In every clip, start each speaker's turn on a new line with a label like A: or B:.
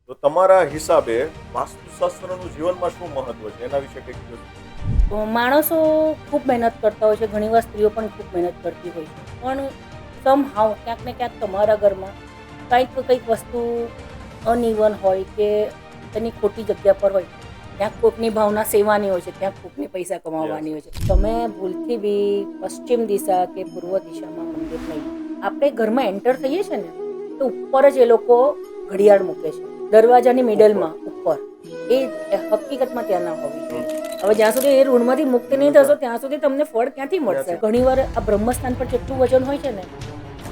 A: તો તમારા હિસાબે વાસ્તુશાસ્ત્રનું જીવનમાં શું મહત્વ છે એના વિશે કંઈક કહો.
B: માણસો ખૂબ મહેનત કરતા હોય છે, ઘણીવાર સ્ત્રીઓ પણ ખૂબ મહેનત કરતી હોય છે, પણ સમહાવ ક્યાંક ને ક્યાંક તમારા ઘરમાં કંઈક વસ્તુ અનઇવન હોય કે તેની ખોટી જગ્યા પર હોય. ક્યાંક કોકની ભાવના સેવાની હોય છે, ક્યાંક કોકને પૈસા કમાવવાની હોય છે. તમે ભૂલથી બી પશ્ચિમ દિશા કે પૂર્વ દિશામાં મંદિર નહીં. આપણે ઘરમાં એન્ટર થઈએ છીએ ને તો ઉપર જ એ લોકો ઘડિયાળ મૂકે છે, દરવાજાની મિડલમાં ઉપર. એ હકીકતમાં ત્યાં ના હોવી જોઈએ. હવે જ્યાં સુધી એ ઋણમાંથી મુક્ત નહીં થશો ત્યાં સુધી તમને ફળ ક્યાંથી મળશે? ઘણીવાર આ બ્રહ્મસ્થાન પર જેટલું વજન હોય છે ને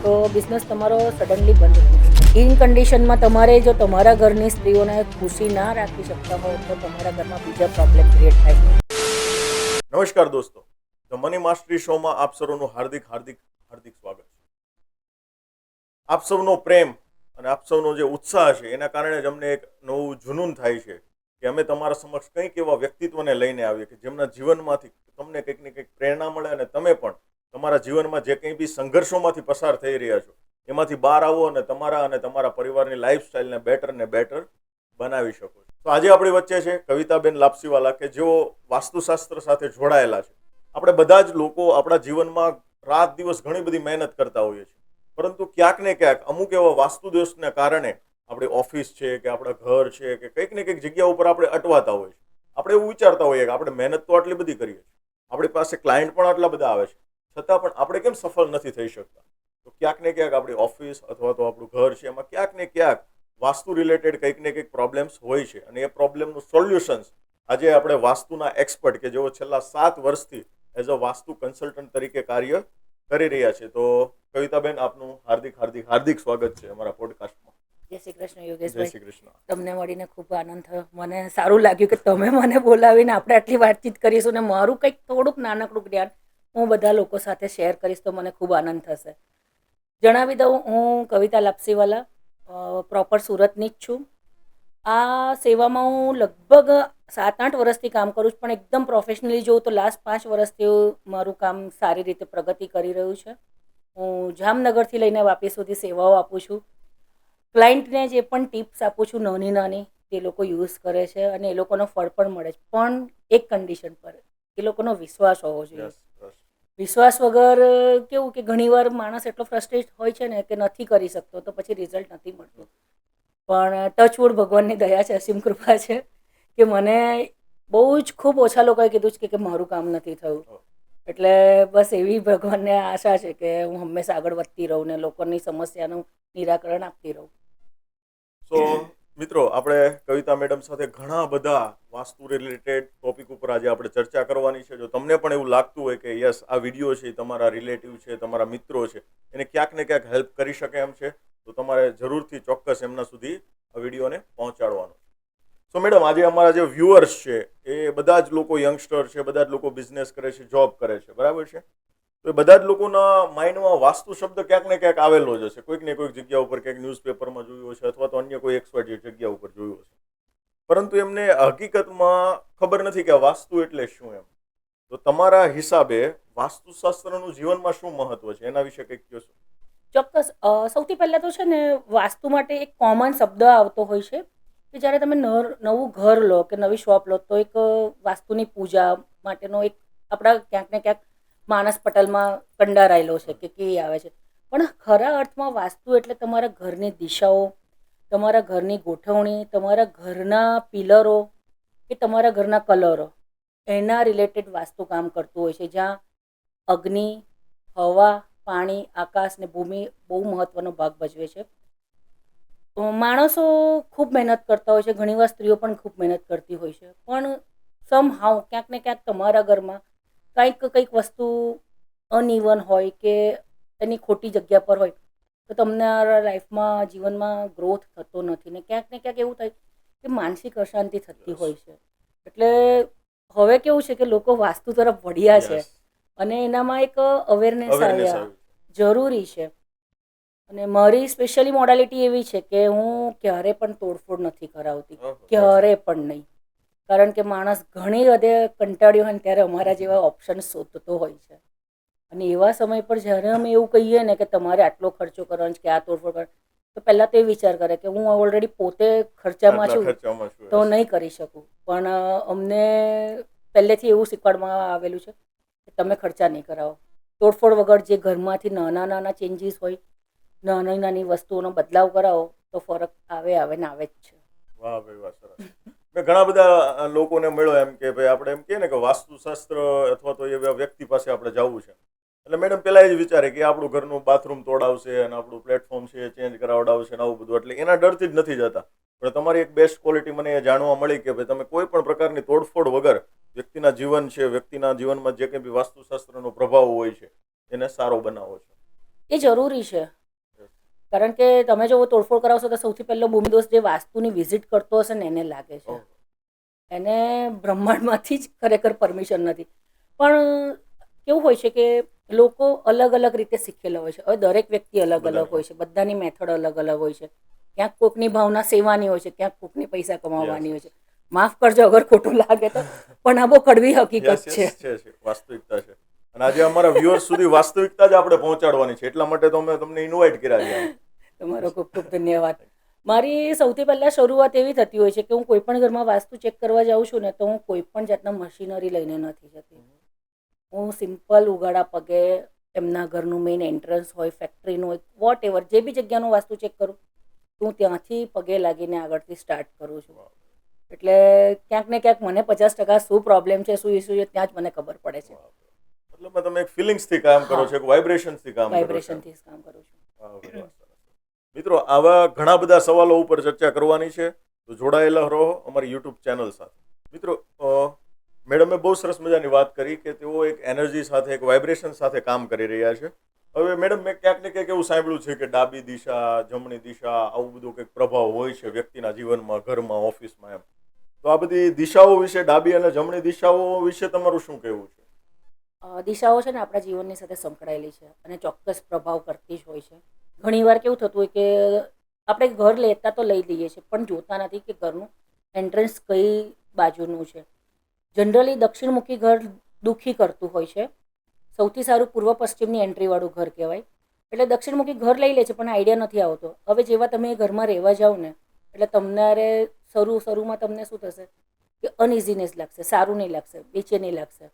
B: તો બિઝનેસ તમારો સડનલી બંધ થઈ જાય. ઇન કન્ડિશનમાં તમારે જો તમારા ઘરની સ્ત્રીઓને ખુશી ના રાખી શકતા હોય તો તમારા ઘરમાં બીજા પ્રોબ્લેમ ક્રિએટ થાય છે.
A: નમસ્કાર દોસ્તો, ધ મની માસ્ટરી શોમાં આપ સૌનું હાર્દિક હાર્દિક હાર્દિક સ્વાગત છે. આપ સૌનો પ્રેમ અને આપ સૌનો જે ઉત્સાહ છે એના કારણે જ અમને એક નવું જુનૂન થાય છે કે અમે તમારા સમક્ષ કંઈક એવા વ્યક્તિત્વને લઈને આવીએ કે જેમના જીવનમાંથી તમને કંઈક ને કંઈક પ્રેરણા મળે અને તમે પણ તમારા જીવનમાં જે કંઈ બી સંઘર્ષોમાંથી પસાર થઈ રહ્યા છો એમાંથી બહાર આવો અને તમારા પરિવારની લાઈફસ્ટાઈલને બેટર બનાવી શકો છો. તો આજે આપણી વચ્ચે છે કવિતાબેન લાપસીવાલા કે જેઓ વાસ્તુશાસ્ત્ર સાથે જોડાયેલા છે. આપણે બધા જ લોકો આપણા જીવનમાં રાત દિવસ ઘણી બધી મહેનત કરતા હોઈએ છીએ, પરંતુ ક્યાંક ને ક્યાંક અમુક એવા વાસ્તુદોષને કારણે આપણી ઓફિસ છે કે આપણા ઘર છે કે કંઈક ને કંઈક જગ્યા ઉપર આપણે અટવાતા હોઈએ છીએ. આપણે એવું વિચારતા હોઈએ કે આપણે મહેનત તો આટલી બધી કરીએ છીએ, આપણી પાસે ક્લાયન્ટ પણ આટલા બધા આવે છે, છતાં પણ આપણે કેમ સફળ નથી થઈ શકતા? તો ક્યાંક ને ક્યાંક આપણી ઓફિસ અથવા તો આપણું ઘર છે એમાં ક્યાંક ને ક્યાંક વાસ્તુ રિલેટેડ કંઈક ને કંઈક પ્રોબ્લેમ્સ હોય છે અને એ પ્રોબ્લેમનું સોલ્યુશન્સ આજે આપણે વાસ્તુના એક્સપર્ટ કે જેઓ છેલ્લા 7 વર્ષથી એઝ અ વાસ્તુ કન્સલ્ટન્ટ તરીકે કાર્ય કરી રહ્યા છે. તો કવિતાબેન, આપનું હાર્દિક હાર્દિક હાર્દિક સ્વાગત છે અમારા પોડકાસ્ટમાં.
B: જય શ્રી કૃષ્ણ
A: જય
B: યોગેશભાઈ.
A: શ્રી કૃષ્ણ.
B: તમને મળીને ખૂબ આનંદ થયો. મને સારું લાગ્યું કે તમે મને બોલાવીને આપણે આટલી વાતચીત કરીશું ને મારું કંઈક થોડુંક નાનકડું જ્ઞાન હું બધા લોકો સાથે શેર કરીશ તો મને ખૂબ આનંદ થશે. જણાવી દઉં, હું કવિતા લાપસીવાલા પ્રોપર સુરતની જ છું. આ સેવામાં હું લગભગ 7-8 વર્ષથી કામ કરું છું, પણ એકદમ પ્રોફેશનલી જોઉં તો લાસ્ટ 5 વર્ષથી મારું કામ સારી રીતે પ્રગતિ કરી રહ્યું છે. હું જામનગરથી લઈને વાપી સુધી સેવાઓ આપું છું. ક્લાયન્ટને જે પણ ટિપ્સ આપું છું નાની તે લોકો યુઝ કરે છે અને એ લોકોનો ફળ પણ મળે છે, પણ એક કન્ડિશન પર, એ લોકોનો વિશ્વાસ હોવો જોઈએ. વિશ્વાસ વગર કેવું કે ઘણીવાર માણસ એટલો ફ્રસ્ટ્રેટ હોય છે ને કે નથી કરી શકતો તો પછી રિઝલ્ટ નથી મળતું. પણ ટચવુડ ભગવાનની દયા છે, અસીમ કૃપા છે કે મને બહુ જ ખૂબ ઓછા લોકોએ કીધું છે કે મારું કામ નથી થયું. એટલે બસ એવી ભગવાનને આશા છે કે હું હંમેશા આગળ વધતી રહું ને લોકોની સમસ્યાનું નિરાકરણ આપતી રહું.
A: સો મિત્રો, આપણે કવિતા મેડમ સાથે ઘણા બધા વાસ્તુ રિલેટેડ ટોપિક ઉપર આજે આપણે ચર્ચા કરવાની છે. જો તમને પણ એવું લાગતું હોય કે યસ, આ વિડીયો છે તમારા રિલેટિવ છે, તમારા મિત્રો છે, એને ક્યાંક ને ક્યાંક હેલ્પ કરી શકે એમ છે, તો તમારે જરૂરથી ચોક્કસ એમના સુધી આ વિડીયોને પહોંચાડવાનો. સો મેડમ, આજે અમારા જે વ્યુઅર્સ છે એ બધા જ લોકો યંગસ્ટર છે, બધા જ લોકો બિઝનેસ કરે છે, જોબ કરે છે, બરાબર છે? તો એ બધા જ લોકોના માઇન્ડમાં વાસ્તુ શબ્દ ક્યાંક ને ક્યાંક આવેલો જ હશે, કોઈક ને કોઈક જગ્યા ઉપર, ક્યાંક ન્યૂઝપેપરમાં જોયું હશે અથવા તો અન્ય કોઈ XYZ જગ્યા ઉપર જોયું હશે, પરંતુ એમને હકીકતમાં ખબર નથી કે વાસ્તુ એટલે શું એમ. તો તમારા હિસાબે વાસ્તુશાસ્ત્રનું જીવનમાં શું મહત્વ છે એના વિશે કંઈક કહો.
B: ચોક્કસ. સૌથી પહેલાં તો છે ને, વાસ્તુ માટે એક કોમન શબ્દ આવતો હોય છે કે જ્યારે તમે નવું ઘર લો કે નવી શોપ લો તો એક વાસ્તુની પૂજા માટેનો એક આપણા ક્યાંક ને ક્યાંક માનસ પટલમાં કંડારાયેલો છે કે કે આવે છે. પણ ખરા અર્થમાં વાસ્તુ એટલે તમારા ઘરની દિશાઓ, તમારા ઘરની ગોઠવણી, તમારા ઘરના પિલરો કે તમારા ઘરના કલરો, એના રિલેટેડ વાસ્તુ કામ કરતું હોય છે. જ્યાં અગ્નિ, હવા, પાણી, આકાશ ને ભૂમિ બહુ મહત્વનો ભાગ ભજવે છે. માણસો ખૂબ મહેનત કરતા હોય છે, ઘણીવાર સ્ત્રીઓ પણ ખૂબ મહેનત કરતી હોય છે, પણ સમહાવ ક્યાંક ને ક્યાંક તમારા ઘરમાં કંઈક વસ્તુ અનઇવન હોય કે એની ખોટી જગ્યા પર હોય તો તમારા લાઈફમાં જીવનમાં ગ્રોથ થતો નથી ને ક્યાંક એવું થાય કે માનસિક અશાંતિ થતી હોય છે. એટલે હવે કેવું છે કે લોકો વાસ્તુ તરફ વળ્યા છે અને એનામાં એક અવેરનેસ આવ્યા જરૂરી છે. અને મારી સ્પેશિયલી મોડાલિટી એવી છે કે હું ક્યારે પણ તોડફોડ નથી કરાવતી, ક્યારે પણ નહીં. કારણ કે માણસ ઘણી હદે કંટાળ્યો હોય ને ત્યારે અમારા જેવા ઓપ્શન શોધતો હોય છે. અને એવા સમય પર જ્યારે અમે એવું કહીએ ને કે તમારે આટલો ખર્ચો કરવાનો છે કે આ તોડફોડ તો પહેલાં તો એ વિચાર કરે કે હું ઓલરેડી પોતે ખર્ચામાં
A: આટલા
B: છું
A: ખર્ચામાં શું
B: તો
A: હશે?
B: નહીં કરી શકું. પણ અમને પહેલેથી એવું શીખવાડવામાં આવેલું છે કે તમે ખર્ચા નહીં કરાવો. તોડફોડ વગર જે ઘરમાંથી નાના નાના ચેન્જીસ હોય, નાની નાની વસ્તુઓનો બદલાવ કરાવો તો ફરક આવે ને આવે જ છે.
A: વાહ ભાઈ વાહ, સરસ. મેં ઘણા બધા લોકોને મળ્યો એમ કે ભાઈ આપણે એમ કહીએ ને કે વાસ્તુશાસ્ત્ર અથવા તો એવા વ્યક્તિ પાસે આપણે જવું છે, એટલે મેડમ પેલા એ જ વિચારે કે આપણું ઘરનું બાથરૂમ તોડાવશે અને આપણું પ્લેટફોર્મ છે ચેન્જ કરાવડાવશે ને આવું બધું, એટલે એના ડરથી જ નથી જતા. પણ તમારી એક બેસ્ટ ક્વોલિટી મને એ જાણવા મળી કે ભાઈ તમે કોઈ પણ પ્રકારની તોડફોડ વગર વ્યક્તિના જીવન છે, વ્યક્તિના જીવનમાં જે કંઈ બી વાસ્તુશાસ્ત્રનો પ્રભાવ હોય છે એને સારો બનાવો છો.
B: એ જરૂરી છે. કારણ કે તમે જો તોડફોડ કરાવશો તો સૌથી પહેલો ભૂમિદોષ જે વાસ્તુની વિઝિટ કરતો હશે ને એને લાગે છે. એને બ્રહ્માંડમાંથી જ ખરેખર પરમિશન નથી. પણ કેવું હોય છે કે લોકો અલગ અલગ રીતે શીખેલા હોય છે. હવે દરેક વ્યક્તિ અલગ અલગ હોય છે, બધાની મેથડ અલગ અલગ હોય છે. ક્યાંક કોકની ભાવના સેવાની હોય છે, ક્યાંક કોકની પૈસા કમાવાની હોય છે. માફ કરજો અગર ખોટું લાગે તો, પણ આ બહુ કડવી હકીકત છે.
A: વાસ્તવિકતા છે. અને આજે અમારા વ્યુઅર્સ સુધી વાસ્તવિકતા જ આપણે પહોંચાડવાની છે, એટલા માટે તો અમે તમને ઇન્વાઇટ કર્યા છે.
B: તમારો ખૂબ ખૂબ ધન્યવાદ. મારી સૌથી પહેલાં શરૂઆત એવી થતી હોય છે કે હું કોઈ પણ ઘરમાં વાસ્તુ ચેક કરવા જાઉં છું ને તો હું કોઈ પણ જાતના મશીનરી લઈને નથી જતી. હું સિમ્પલ ઉઘાડા પગે એમના ઘરનું મેઇન એન્ટ્રન્સ હોય, ફેક્ટરીનું હોય, વોટ એવર જે બી જગ્યાનું વાસ્તુ ચેક કરું હું ત્યાંથી પગે લાગીને આગળથી સ્ટાર્ટ કરું છું. એટલે ક્યાંક ને ક્યાંક મને 50% શું પ્રોબ્લેમ છે, શું ઇસ્યુ છે ત્યાં જ મને ખબર પડે છે.
A: મતલબ તમે એક ફિલિંગ્સથી કામ કરો છો, એક વાઇબ્રેશનથી કામ કરો છો.
B: વાઇબ્રેશનથી કામ કરું છું.
A: મિત્રો, આવા ઘણા બધા સવાલો ઉપર ચર્ચા કરવાની છે, તો જોડાયેલા રહો અમારી યુટ્યુબ ચેનલ સાથે. મિત્રો, મેડમે બહુ સરસ મજાની વાત કરી કે તેઓ એક એનર્જી સાથે, એક વાઇબ્રેશન સાથે કામ કરી રહ્યા છે. હવે મેડમ, મેં ક્યાંક ને ક્યાંક એવું સાંભળ્યું છે કે ડાબી દિશા, જમણી દિશા, આવું બધું કંઈક પ્રભાવ હોય છે વ્યક્તિના જીવનમાં, ઘરમાં, ઓફિસમાં એમ. તો આ બધી દિશાઓ વિશે, ડાબી અને જમણી દિશાઓ વિશે તમારું શું કહેવું છે?
B: દિશાઓ છે ને આપણા જીવનની સાથે સંકળાયેલી છે અને ચોક્કસ પ્રભાવ કરતી જ હોય છે. ઘણીવાર કેવું થતું હોય કે આપણે ઘર લેતા તો લઈ લઈએ છીએ પણ જોતા નથી કે ઘરનું એન્ટ્રન્સ કઈ બાજુનું છે. જનરલી દક્ષિણમુખી ઘર દુઃખી કરતું હોય છે. સૌથી સારું પૂર્વ પશ્ચિમની એન્ટ્રીવાળું ઘર કહેવાય. એટલે દક્ષિણમુખી ઘર લઈ લે છે પણ આઈડિયા નથી આવતો. હવે જેવા તમે એ ઘરમાં રહેવા જાઓ ને એટલે તમારે શરૂમાં તમને શું થશે કે અનઇઝીનેસ લાગશે, સારું નહીં લાગશે, બેચેની લાગશે.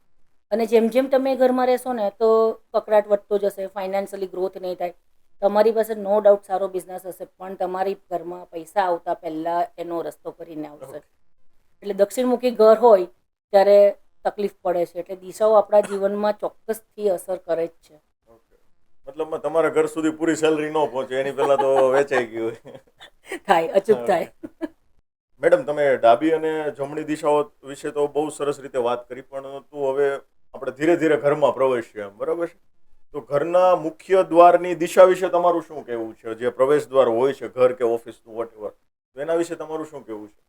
B: અને જેમ જેમ તમે ઘરમાં રહેશો ને તો કકડાટ વધતો જશે, ફાઇનાન્શિયલી ગ્રોથ નહીં થાય. તમારી પાસે નો ડાઉટ સારો બિઝનેસ હશે પણ તમારી ઘરમાં પૈસા આવતા પહેલાં એનો રસ્તો કરીને આવશે. એટલે દક્ષિણમુખી ઘર હોય ત્યારે તકલીફ પડે છે. એટલે દિશાઓ આપણા જીવનમાં ચોક્કસથી અસર કરે જ છે.
A: મતલબમાં તમારા ઘર સુધી પૂરી સેલરી ન પહોંચે એની પહેલા તો વેચાઈ ગયું
B: થાય, અચૂક થાય.
A: મેડમ, તમે ડાબી અને જમણી દિશાઓ વિશે તો બહુ સરસ રીતે વાત કરી, પણ તું હવે આપણે ધીરે ધીરે ઘરમાં પ્રવેશીએ એમ, બરાબર છે? તો ઘરના મુખ્ય દ્વારની દિશા વિશે તમારું શું કહેવું છે? જે પ્રવેશ દ્વાર હોય છે ઘર કે ઓફિસનું, વોટ એવર, તો એના વિશે તમારું શું કહેવું છે?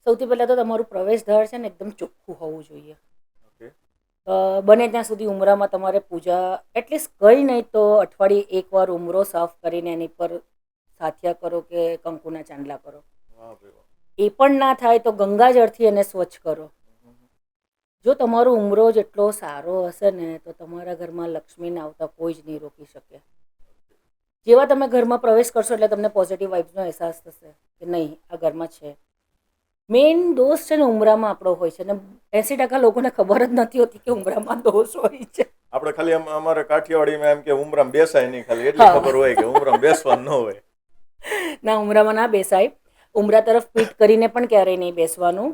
B: સૌથી પહેલાં તો તમારું પ્રવેશ દ્વાર છે ને એકદમ ચોખ્ખું હોવું જોઈએ. બને ત્યાં સુધી ઉમરામાં તમારે પૂજા એટલીસ્ટ કંઈ નહીં તો અઠવાડિયે એકવાર ઉમરો સાફ કરીને એની પર સાથિયા કરો કે કંકુના ચાંદલા કરો. એ પણ ના થાય તો ગંગાજળથી એને સ્વચ્છ કરો. જો તમારો ઉમરો જેટલો સારો હશે ને તો તમારા ઘરમાં લક્ષ્મીને આવતા કોઈ જ નહીં રોકી શકે. જેવા તમે ઘરમાં પ્રવેશ કરશો એટલે તમને પોઝિટિવ વાઇબ્સનો અહેસાસ થશે કે નહીં આ ઘરમાં છે. મેઇન દોષ છે ને ઉમરામાં આપણો હોય છે ને 80% લોકોને ખબર જ નથી હોતી કે ઉમરામાં દોષ હોય છે.
A: આપણે ખાલી અમારે કાઠિયાવાડીમાં એમ કે ઉમરામાં બેસાય નહીં, ખાલી એટલી ખબર હોય કે ઉમરામાં બેસવાનું ન હોય.
B: ના, ઉમરામાં ના બેસાય. ઉમરા તરફ પીઠ કરીને પણ ક્યારેય નહીં બેસવાનું.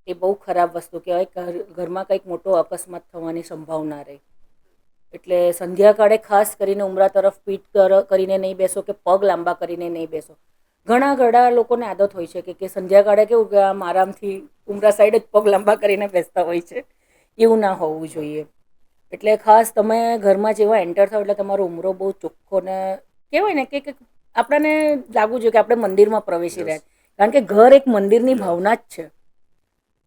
B: એ બહુ ખરાબ વસ્તુ કહેવાય. ઘરમાં કંઈક મોટો અકસ્માત થવાની સંભાવના રહે. એટલે સંધ્યાકાળે ખાસ કરીને ઉમરા તરફ પીઠ કરીને નહીં બેસો કે પગ લાંબા કરીને નહીં બેસો. ઘણા લોકોને આદત હોય છે કે સંધ્યાકાળે કેવું કે આમ આરામથી ઉમરા સાઈડ જ પગ લાંબા કરીને બેસતા હોય છે. એવું ના હોવું જોઈએ. એટલે ખાસ તમે ઘરમાં જેવા એન્ટર થાવ એટલે તમારો ઉમરો બહુ ચોખ્ખો ને કહેવાય ને કે આપણને લાગવું જોઈએ કે આપણે મંદિરમાં પ્રવેશી રહ્યા. કારણ કે ઘર એક મંદિરની ભાવના જ છે.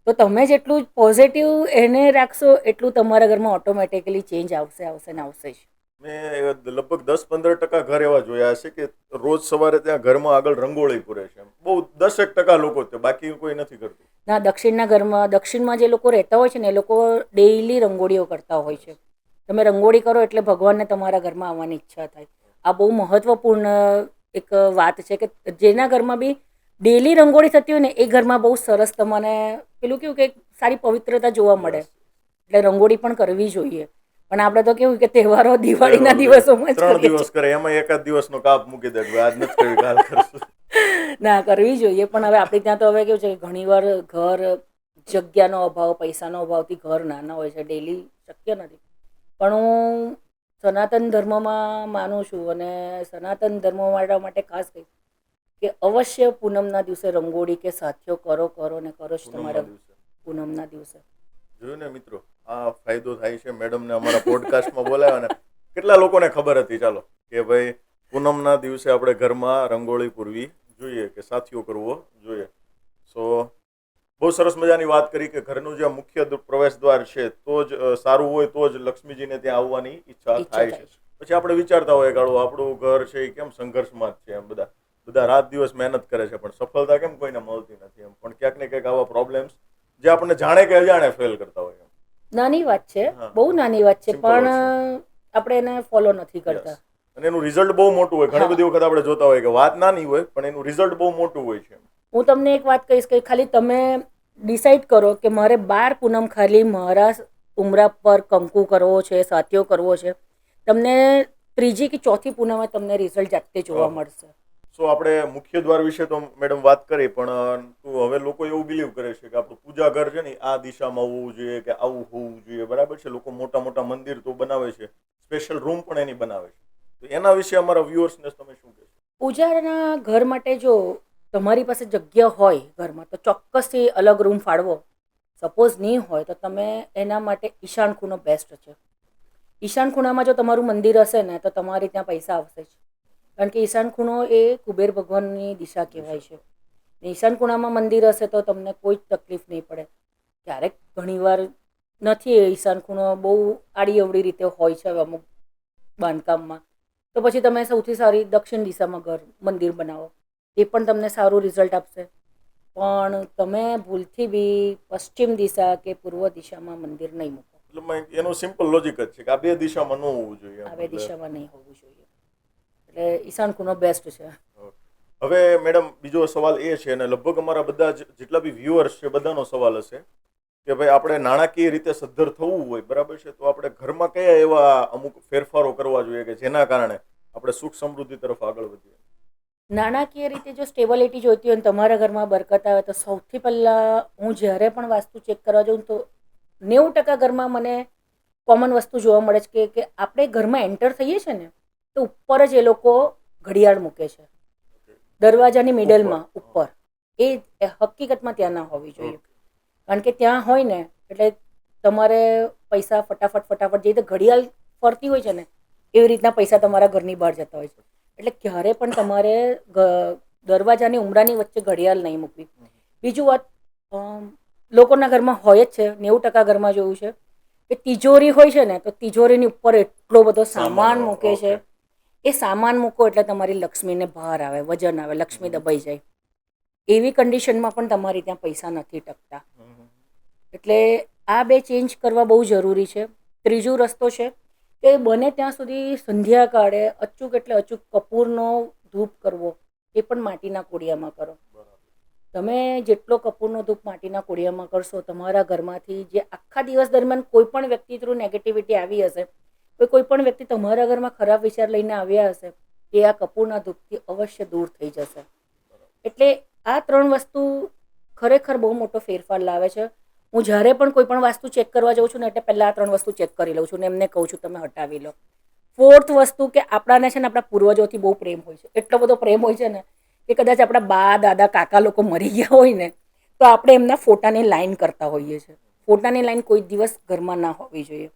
B: તો તમે જેટલું પોઝિટિવ એને રાખશો એટલું તમારા ઘરમાં ઓટોમેટિકલી ચેન્જ આવશે ને આવશે જ.
A: મેં લગભગ 10-15% ઘર એવા જોયા છે કે રોજ સવારે ત્યાં ઘરમાં આગળ રંગોળી પૂરે છે. બહુ 10% લોકો, બાકી કોઈ નથી કરતું.
B: ના, દક્ષિણમાં જે લોકો રહેતા હોય છે ને એ લોકો ડેઈલી રંગોળીઓ કરતા હોય છે. તમે રંગોળી કરો એટલે ભગવાનને તમારા ઘરમાં આવવાની ઈચ્છા થાય. આ બહુ મહત્વપૂર્ણ એક વાત છે કે જેના ઘરમાં બી ડેલી રંગોળી થતી હોય ને એ ઘરમાં બહુ સરસ તમને પેલું કેવું કે સારી પવિત્રતા જોવા મળે. એટલે રંગોળી પણ કરવી જોઈએ. પણ આપણે તો કેવું કે તહેવારો દિવાળીના દિવસોમાં જ
A: 3
B: કરીએ
A: દિવસ કરે એમાં એકાદ દિવસનો કાપ મૂકી દે કે આજ નથી કરવી કાલ કરશું.
B: ના કરવી જોઈએ. પણ હવે આપણે ત્યાં તો હવે કેવું છે કે ઘણીવાર ઘર જગ્યાનો અભાવ, પૈસાનો અભાવથી ઘર નાના હોય છે, ડેલી શક્ય નથી. પણ હું સનાતન ધર્મમાં માનું છું અને સનાતન ધર્મવાળા માટે ખાસ કહીશ કે અવશ્ય પૂનમના દિવસે રંગોળી કે સાથીઓ કરો ને કરો જ તમારા પૂનમના દિવસે.
A: જોયું ને મિત્રો, આ ફાયદો થાય છે. મેડમને અમારા પોડકાસ્ટમાં બોલાવ્યા ને કેટલા લોકોને ખબર હતી ચાલો કે ભાઈ પૂનમના દિવસે આપણે ઘરમાં રંગોળી પૂરવી જોઈએ કે સાથીઓ કરવો જોઈએ. સો બહુ સરસ મજાની વાત કરી કે ઘરનું જે મુખ્ય પ્રવેશ દ્વાર છે તો જ સારું હોય તો જ લક્ષ્મીજીને ત્યાં આવવાની ઈચ્છા થાય છે. પછી આપણે વિચારતા હોય કે આપણું ઘર છે એ કેમ સંઘર્ષમાં જ છે, એમ બધા રાત દિવસ મહેનત કરે છે પણ સફળતા કેમ કોઈને મળતી નથી એમ. પણ ક્યાંક ને ક્યાંક આવા પ્રોબ્લેમ્સ જે આપણને જાણે કે અજાણે ફેલ કરતા હોય.
B: નાની વાત છે, બહુ નાની વાત છે, પણ આપણે એને ફોલો નથી કરતા.
A: અને એનું રિઝલ્ટ બહુ મોટું હોય. ઘણી બધી વખત આપણે જોતા હોય કે વાત નાની હોય પણ એનું રિઝલ્ટ બહુ મોટું હોય છે.
B: હું તમને એક વાત કહીશ કે ખાલી તમે ડિસાઈડ કરો કે મારે 12 પૂનમ ખાલી મારા ઉમરા પર કંકુ કરવો છે, સાથીઓ કરવો છે, તમને ત્રીજી કે ચોથી પૂનમે તમને રિઝલ્ટ જાતે જોવા મળશે.
A: સો આપણે મુખ્ય દ્વાર વિશે તો મેડમ વાત કરી, પણ હવે લોકો એવું બિલીવ કરે છે કે આપણું પૂજા ઘર છે ને આ દિશામાં હોવું જોઈએ કે આવું હોવું જોઈએ. બરાબર છે. લોકો મોટા મોટા મંદિર તો બનાવે છે, સ્પેશિયલ રૂમ પણ એની બનાવે છે. તો એના વિશે અમારા વ્યુઅર્સને તમે શું કહેશો?
B: પૂજાના ઘર માટે જો તમારી પાસે જગ્યા હોય ઘરમાં તો ચોક્કસથી અલગ રૂમ ફાળવો. સપોઝ નહીં હોય તો તમે એના માટે ઈશાન ખૂણો બેસ્ટ છે. ઈશાન ખૂણામાં જો તમારું મંદિર હશે ને તો તમારે ત્યાં પૈસા આવશે જ. કારણ કે ઈશાન ખૂણો એ કુબેર ભગવાનની દિશા કહેવાય છે. ઈશાન ખૂણામાં મંદિર હશે તો તમને કોઈ જ તકલીફ નહીં પડે. ક્યારેક ઘણીવાર નથી ઈશાન ખૂણો બહુ આડી અવળી રીતે હોય છે અમુક બાંધકામમાં, તો પછી તમે સૌથી સારી દક્ષિણ દિશામાં મંદિર બનાવો, એ પણ તમને સારું રિઝલ્ટ આપશે. પણ તમે ભૂલથી બી પશ્ચિમ દિશા કે પૂર્વ દિશામાં મંદિર નહીં મૂકો.
A: એટલે એનું સિમ્પલ લોજિક જ છે કે આ બે દિશામાં ન હોવું જોઈએ.
B: આ બે દિશામાં નહીં હોવું જોઈએ. એટલે ઈશાન ખૂણો બેસ્ટ છે.
A: હવે મેડમ બીજો સવાલ એ છે, અને લગભગ અમારા બધા જેટલા બી વ્યુઅર્સ છે બધાનો સવાલ હશે કે ભાઈ આપણે નાણાકીય રીતે સદ્ધર થવું હોય, બરાબર છે, તો આપણે ઘરમાં કયા એવા અમુક ફેરફારો કરવા જોઈએ કે જેના કારણે આપણે સુખ સમૃદ્ધિ તરફ આગળ વધીએ?
B: નાણાકીય રીતે જો સ્ટેબિલિટી જોઈતી હોય ને તમારા ઘરમાં બરકત આવે તો સૌથી પહેલાં હું જ્યારે પણ વાસ્તુ ચેક કરવા જાઉં તો 90% ઘરમાં મને કોમન વસ્તુ જોવા મળે છે કે આપણે ઘરમાં એન્ટર થઈએ છીએ ને તો ઉપર જ એ લોકો ઘડિયાળ મૂકે છે, દરવાજાની મિડલમાં ઉપર. એ હકીકતમાં ત્યાં ના હોવી જોઈએ. કારણ કે ત્યાં હોય ને એટલે તમારે પૈસા ફટાફટ જે રીતે ઘડિયાળ ફરતી હોય છે ને એવી રીતના પૈસા તમારા ઘરની બહાર જતા હોય છે. એટલે ક્યારે પણ તમારે દરવાજાની ઉમરાની વચ્ચે ઘડિયાળ નહીં મૂકવી. બીજું વાત લોકોના ઘરમાં હોય જ છે, 90% ઘરમાં જોયું છે કે તિજોરી હોય છે ને તો તિજોરીની ઉપર એટલો બધો સામાન મૂકે છે. એ સામાન મૂકો એટલે તમારી લક્ષ્મીને બહાર આવે, વજન આવે, લક્ષ્મી દબાઈ જાય. એવી કન્ડિશનમાં પણ તમારી ત્યાં પૈસા નથી ટકતા. એટલે આ બે ચેન્જ કરવા બહુ જરૂરી છે. ત્રીજો રસ્તો છે કે બને ત્યાં સુધી સંધ્યાકાળે અચૂક કપૂરનો ધૂપ કરવો, એ પણ માટીના કોડિયામાં કરો. તમે જેટલો કપૂરનો ધૂપ માટીના કોડિયામાં કરશો, તમારા ઘરમાંથી જે આખા દિવસ દરમિયાન કોઈ પણ વ્યક્તિ થ્રુ નેગેટિવિટી આવી હશે, કોઈ પણ વ્યક્તિ તમારા ઘરમાં ખરાબ વિચાર લઈને આવ્યા હશે, એ આ કપૂરના ધૂપથી અવશ્ય દૂર થઈ જશે. એટલે આ 3 વસ્તુ ખરેખર બહુ મોટો ફેરફાર લાવે છે. હું જ્યારે પણ કોઈ પણ વસ્તુ ચેક કરવા જાઉં છું ને એટલે પહેલાં આ 3 વસ્તુ ચેક કરી લઉં છું ને એમને કહું છું તમે હટાવી લો. 4th વસ્તુ કે આપણાને છે ને આપણા પૂર્વજોથી બહુ પ્રેમ હોય છે, એટલો બધો પ્રેમ હોય છે ને કે કદાચ આપણા બા દાદા કાકા લોકો મરી ગયા હોય ને તો આપણે એમના ફોટાની લાઈન કરતા હોઈએ છીએ. ફોટાની લાઈન કોઈ દિવસ ઘરમાં ના હોવી જોઈએ.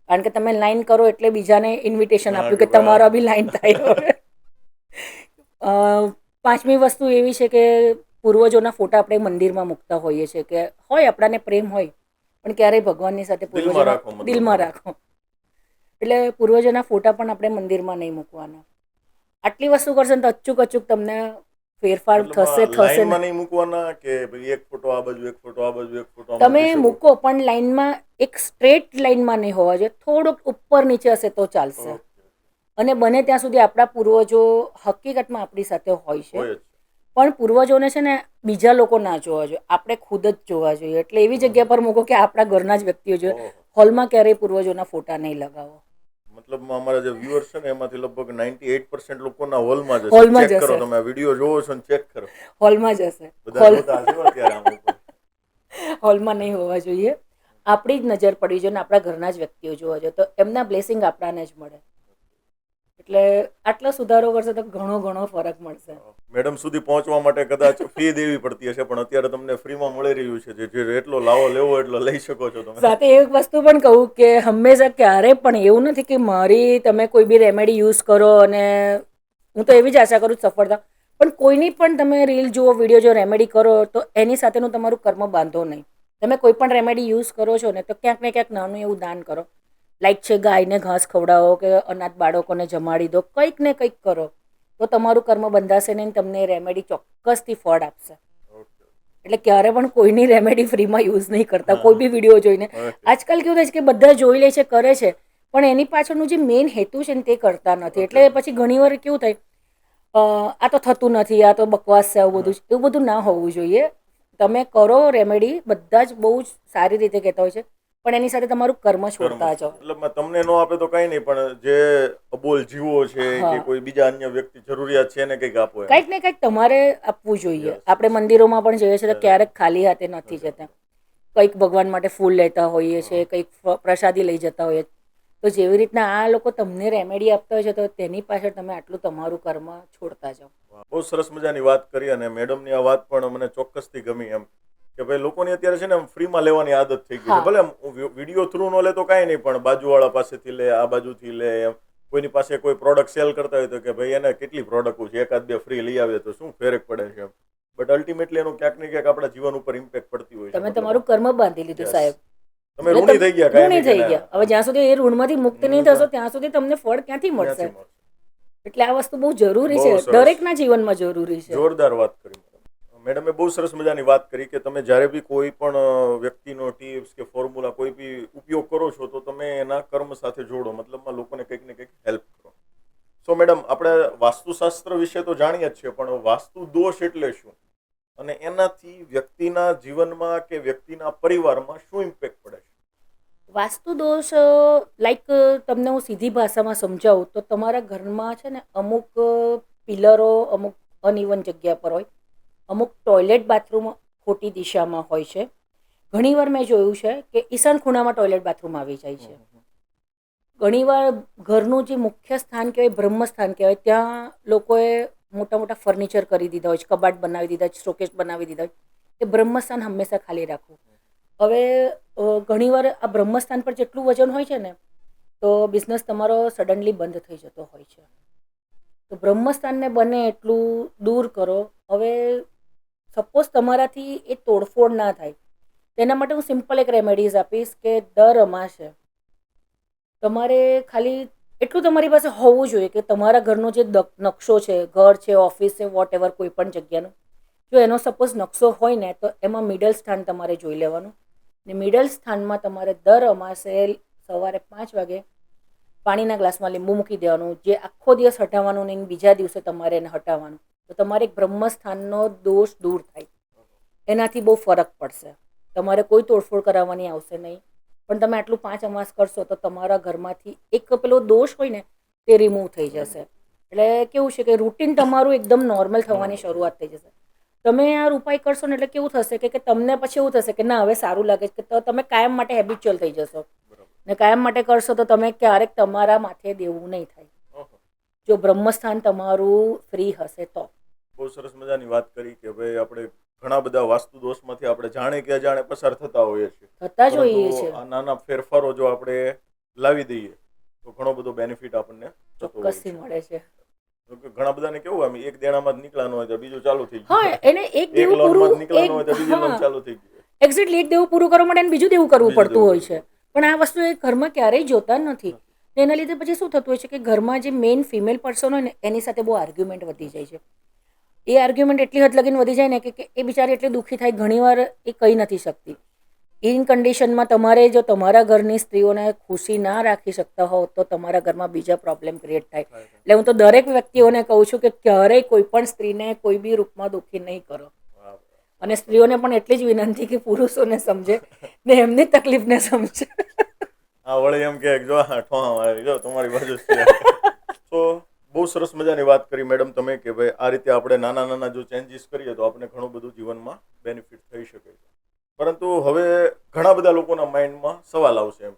B: કારણ કે તમે લાઈન કરો એટલે બીજાને ઇન્વિટેશન આપ્યું કે તમારા બી લાઈન થાય. 5મી વસ્તુ એવી છે કે પૂર્વજોના ફોટા આપણે મંદિરમાં મૂકતા હોઈએ છીએ કે હોય આપણાને પ્રેમ હોય પણ ક્યારેય ભગવાનની સાથે પૂર્વજોના દિલમાં રાખો. એટલે પૂર્વજોના ફોટા પણ આપણે મંદિરમાં નહીં મૂકવાના. આટલી વસ્તુ કરશે ને તો અચૂક તમને ફેરફાર થશે
A: નહીં મૂકવાના કે ભાઈ એક ફોટો આ બાજુ એક ફોટો આ બાજુ એક ફોટો
B: તમે મૂકો પણ લાઈનમાં એક સ્ટ્રેટ લાઈનમાં નહીં હોવા જોઈએ, થોડુંક ઉપર નીચે હશે તો ચાલશે. અને બને ત્યાં સુધી આપણા પૂર્વજો હકીકતમાં આપણી સાથે હોય છે,
A: હોય જ છે.
B: પણ પૂર્વજોને છે ને બીજા લોકો ના જોવા જોઈએ, આપણે ખુદ જ જોવા જોઈએ. એટલે એવી જગ્યા પર મૂકો કે આપણા ઘરના જ વ્યક્તિઓ જોઈએ.
A: ઓહો.
B: હોલમાં ક્યારેય પૂર્વજોના ફોટા નહીં લગાવો.
A: મતલબમાં અમારા જે વ્યુઅર્સ છે ને એમાંથી લગભગ 98% લોકોના હોલમાં જ હશે.
B: હોલમાં
A: ચેક
B: જ
A: કરો,
B: હશે.
A: તમે આ વિડીયો જોવો છો ને ચેક કરો.
B: હોલમાં જ હશે.
A: બધા જોતા હશે હો અત્યારે આમ ઉપર.
B: હોલમાં નહીં હોવા જોઈએ. આપણી જ નજર પડવી જોઈએ ને આપણા ઘરના જ વ્યક્તિઓ જોવા જોઈએ, તો એમના બ્લેસિંગ આપણાને જ મળે. એટલે આટલો સુધારો કરશે તો ઘણો ઘણો ફરક મળશે.
A: મેડમ સુધી પહોંચવા માટે કદાચ ફી દેવી પડતી હશે, પણ અત્યારે તમને ફ્રીમાં મળી રહ્યું છે. જે એટલો લાવો લેવો એટલો લઈ શકો છો તમે.
B: સાથે એક વસ્તુ પણ કહું કે હંમેશા ક્યારેય પણ એવું નથી કે મારી તમે કોઈ બી રેમેડી યુઝ કરો અને હું તો એવી જ આશા કરું સફળતા, પણ કોઈની પણ તમે રીલ જુઓ, વિડીયો જો રેમેડી કરો તો એની સાથેનું તમારું કર્મ બાંધો નહીં. તમે કોઈ પણ રેમેડી યુઝ કરો છો ને તો ક્યાંક ને ક્યાંક નાનું એવું દાન કરો. લાઈક છે ગાયને ઘાસ ખવડાવો કે અનાથ બાળકોને જમાડી દો, કંઈક ને કંઈક કરો તો તમારું કર્મ બંધાશે નહીં, તમને રેમેડી ચોક્કસથી ફળ આપશે. એટલે ક્યારે પણ કોઈની રેમેડી ફ્રીમાં યુઝ નહીં કરતા, કોઈ બી વિડીયો જોઈને. આજકાલ કેવું થાય છે કે બધા જોઈ લે છે, કરે છે, પણ એની પાછળનું જે મેઇન હેતુ છે ને તે કરતા નથી. એટલે પછી ઘણીવાર કેવું થાય, આ તો થતું નથી, આ તો બકવાસ છે, આવું બધું. એવું બધું ના હોવું જોઈએ. તમે કરો રેમેડી, બધા જ બહુ જ સારી રીતે કહેતા હોય છે, પણ એની સાથે તમારું કર્મ છોડતા જાઓ.
A: મતલબ તમને નો આપે તો કઈ નહીં, પણ જે અબોલ જીવો છે કે કોઈ બીજા અન્ય વ્યક્તિ જરૂરિયાત છે એને કંઈક આપો.
B: કંઈક ને કંઈક તમારે આપવું જોઈએ. આપણે મંદિરોમાં પણ જઈએ છીએ તો ક્યારેક ખાલી હાથે નથી જતા. કંઈક ભગવાન માટે ફૂલ લેતા હોઈએ છીએ, કંઈક પ્રસાદી લઈ જતા હોઈએ. તો જેવી રીતના આ લોકો તમને રેમેડી આપતા હોય છે, તો તેની પાછળ તમે આટલું તમારું કર્મ છોડતા જાઓ.
A: બહુ સરસ મજાની વાત કરી, અને મેડમની આ વાત પણ મને ચોક્કસથી ગમી. એમ કે ભાઈ લોકોની અત્યારે છે ને ફ્રીમાં લેવાની આદત થઈ ગઈ છે. ભલે વિડીયો થ્રુ નો લે તો કાંઈ નહીં, પણ બાજુવાળા પાસેથી લે, આ બાજુથી લે. એમ કોઈની પાસે કોઈ પ્રોડક્ટ સેલ કરતા હોય તો કે ભાઈ એને કેટલી પ્રોડક્ટ છે, એકાદ બે ફ્રી લઈ આવે તો શું ફેરક પડે છે. બટ અલ્ટિમેટલી એનું ક્યાંક ને ક્યાંક આપણા જીવન ઉપર ઇમ્પેક્ટ પડતી હોય છે.
B: તમે તમારું કર્મ બાંધી લીધું સાહેબ.
A: તમે ઋણી થઈ ગયા.
B: ઋણી થઈ ગયા. હવે જ્યાં સુધી એ ઋણમાંથી મુક્ત નહીં થશો ત્યાં સુધી તમને ફળ ક્યાંથી મળશે? એટલે આ વસ્તુ બહુ જરૂરી છે, દરેકના જીવનમાં જરૂરી છે.
A: જોરદાર વાત કરી મેડમે. બહુ સરસ મજાની વાત કરી કે તમે જ્યારે બી કોઈ પણ વ્યક્તિનો ટિપ્સ કે ફોર્મ્યુલા કોઈ બી ઉપયોગ કરો છો તો તમે એના કર્મ સાથે જોડો, મતલબમાં લોકોને કંઈક ને કંઈક હેલ્પ કરો. સો મેડમ, આપણે વાસ્તુશાસ્ત્ર વિશે તો જાણીએ જ છીએ, પણ વાસ્તુ દોષ એટલે શું, અને એનાથી વ્યક્તિના જીવનમાં કે વ્યક્તિના પરિવારમાં શું ઇમ્પેક્ટ પડે છે?
B: વાસ્તુ દોષ લાઈક તમને હું સીધી ભાષામાં સમજાવું તો તમારા ઘરમાં છે ને અમુક પિલરો અમુક અનઇવન જગ્યા પર હોય, અમુક ટોયલેટ બાથરૂમ ખોટી દિશામાં હોય છે. ઘણીવાર મેં જોયું છે કે ઈશાન ખૂણામાં ટોયલેટ બાથરૂમ આવી જાય છે. ઘણીવાર ઘરનું જે મુખ્ય સ્થાન કહેવાય, બ્રહ્મ સ્થાન કહેવાય, ત્યાં લોકોએ મોટા મોટા ફર્નિચર કરી દીધા હોય છે, કબાટ બનાવી દીધા છે, શોકેસ બનાવી દીધા હોય. એ બ્રહ્મસ્થાન હંમેશા ખાલી રાખવું. હવે ઘણીવાર આ બ્રહ્મસ્થાન પર જેટલું વજન હોય છે ને તો બિઝનેસ તમારો સડનલી બંધ થઈ જતો હોય છે. તો બ્રહ્મસ્થાનને બને એટલું દૂર કરો. હવે સપોઝ તમારાથી એ તોડફોડ ના થાય, તેના માટે હું સિમ્પલ એક રેમેડીઝ આપીશ કે દર અમાસે તમારે ખાલી એટલું તમારી પાસે હોવું જોઈએ કે તમારા ઘરનો જે નકશો છે, ઘર છે, ઓફિસ છે, વોટ એવર કોઈ પણ જગ્યાનો, જો એનો સપોઝ નકશો હોય ને તો એમાં મિડલ સ્થાન તમારે જોઈ લેવાનું. ને મિડલ સ્થાનમાં તમારે દર અમાસે સવારે 5 વાગે પાણીના ગ્લાસમાં લીંબુ મૂકી દેવાનું, જે આખો દિવસ હટાવવાનું નહીં, બીજા દિવસે તમારે એને હટાવવાનું. તો તમારે એક બ્રહ્મસ્થાનનો દોષ દૂર થાય, એનાથી બહુ ફરક પડશે. તમારે કોઈ તોડફોડ કરાવવાની આવશે નહીં, પણ તમે આટલું 5 અમાસ કરશો તો તમારા ઘરમાંથી એક પેલો દોષ હોય ને તે રિમૂવ થઈ જશે. એટલે કેવું છે કે રૂટીન તમારું એકદમ નોર્મલ થવાની શરૂઆત થઈ જશે. તમે આ ઉપાય કરશો ને એટલે કેવું થશે કે તમને પછી એવું થશે કે ના હવે સારું લાગે છે, કે તમે કાયમ માટે હેબિચ્યુઅલ થઈ જશો. ને કાયમ માટે કરશો તો તમે ક્યારેક તમારા માથે દેવું નહીં થાય, જો બ્રહ્મસ્થાન તમારું ફ્રી હશે તો.
A: બહુ સરસ મજાની વાત કરી કે ભાઈ આપણે ઘણા બધા વાસ્તુ દોષમાંથી આપણે જાણે કે અજાણે પસાર થતા હોઈએ છીએ.
B: થતા જ હોઈએ છીએ.
A: આ નાના ફેરફારો જો આપણે લાવી દઈએ તો ઘણો બધો બેનિફિટ આપણને
B: ચોક્કસથી મળે છે.
A: ઘણા બધાને કેવું આમ એક દેણામાં જ નીકળવાનું હોય તો બીજું ચાલુ થઈ
B: ગયું. હા, એને એક દેવું પૂરું
A: નીકળવાનું હોય તો બીજું લોન ચાલુ થઈ ગયું.
B: એક્ઝેક્ટલી એક દેવું પૂરું કરવા માટે બીજું દેવું કરવું પડતું હોય છે. પણ આ વસ્તુ એ ઘરમાં ક્યારેય જોતા નથી. એના લીધે પછી શું થતું હોય છે કે ઘરમાં જે મેઇન ફિમેલ પર્સન હોય ને એની સાથે બહુ આર્ગ્યુમેન્ટ વધી જાય છે. એ આર્ગ્યુમેન્ટ એટલી હદ લગીને વધી જાય ને કે એ બિચારી એટલી દુઃખી થાય, ઘણીવાર એ કહી નથી શકતી. ઇન કન્ડિશનમાં તમારે જો તમારા ઘરની સ્ત્રીઓને ખુશી ના રાખી શકતા હો તો તમારા ઘરમાં બીજા પ્રોબ્લેમ ક્રિએટ થાય. એટલે હું તો દરેક વ્યક્તિઓને કહું છું કે ક્યારેય કોઈ પણ સ્ત્રીને કોઈ બી રૂપમાં દુઃખી નહીં કરો. અને સ્ત્રીઓને પણ એટલી જ વિનંતી કે પુરુષોને સમજે ને એમની તકલીફને સમજે.
A: હા, વળી એમ કે જો જો તમારી બાજુ છે. તો બહુ સરસ મજાની વાત કરી મેડમ તમે કે ભાઈ આ રીતે આપણે નાના નાના જો ચેન્જીસ કરીએ તો આપણે ઘણું બધું જીવનમાં બેનિફિટ થઈ શકે છે. પરંતુ હવે ઘણા બધા લોકોના માઇન્ડમાં સવાલ આવશે એમ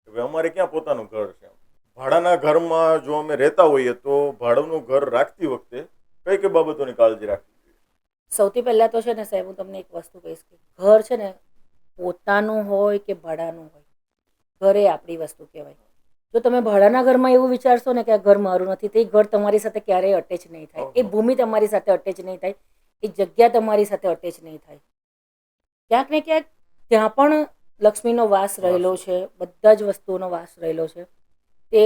A: કે ભાઈ અમારે ક્યાં પોતાનું ઘર છે. ભાડાના ઘરમાં જો અમે રહેતા હોઈએ તો ભાડાનું ઘર રાખતી વખતે કઈ કઈ બાબતોની કાળજી રાખવી જોઈએ?
B: સૌથી પહેલાં તો છે ને સાહેબ, હું તમને એક વસ્તુ કહીશ કે ઘર છે ને પોતાનું હોય કે ભાડાનું હોય, ઘર એ આપણી વસ્તુ કહેવાય. જો તમે ભાડાના ઘરમાં એવું વિચારશો ને કે આ ઘર મારું નથી, તો એ ઘર તમારી સાથે ક્યારેય અટેચ નહીં થાય. એ ભૂમિ તમારી સાથે અટેચ નહીં થાય, એ જગ્યા તમારી સાથે અટેચ નહીં થાય. ક્યાંક ને ક્યાંક ત્યાં પણ લક્ષ્મીનો વાસ રહેલો છે, બધા જ વસ્તુઓનો વાસ રહેલો છે. તે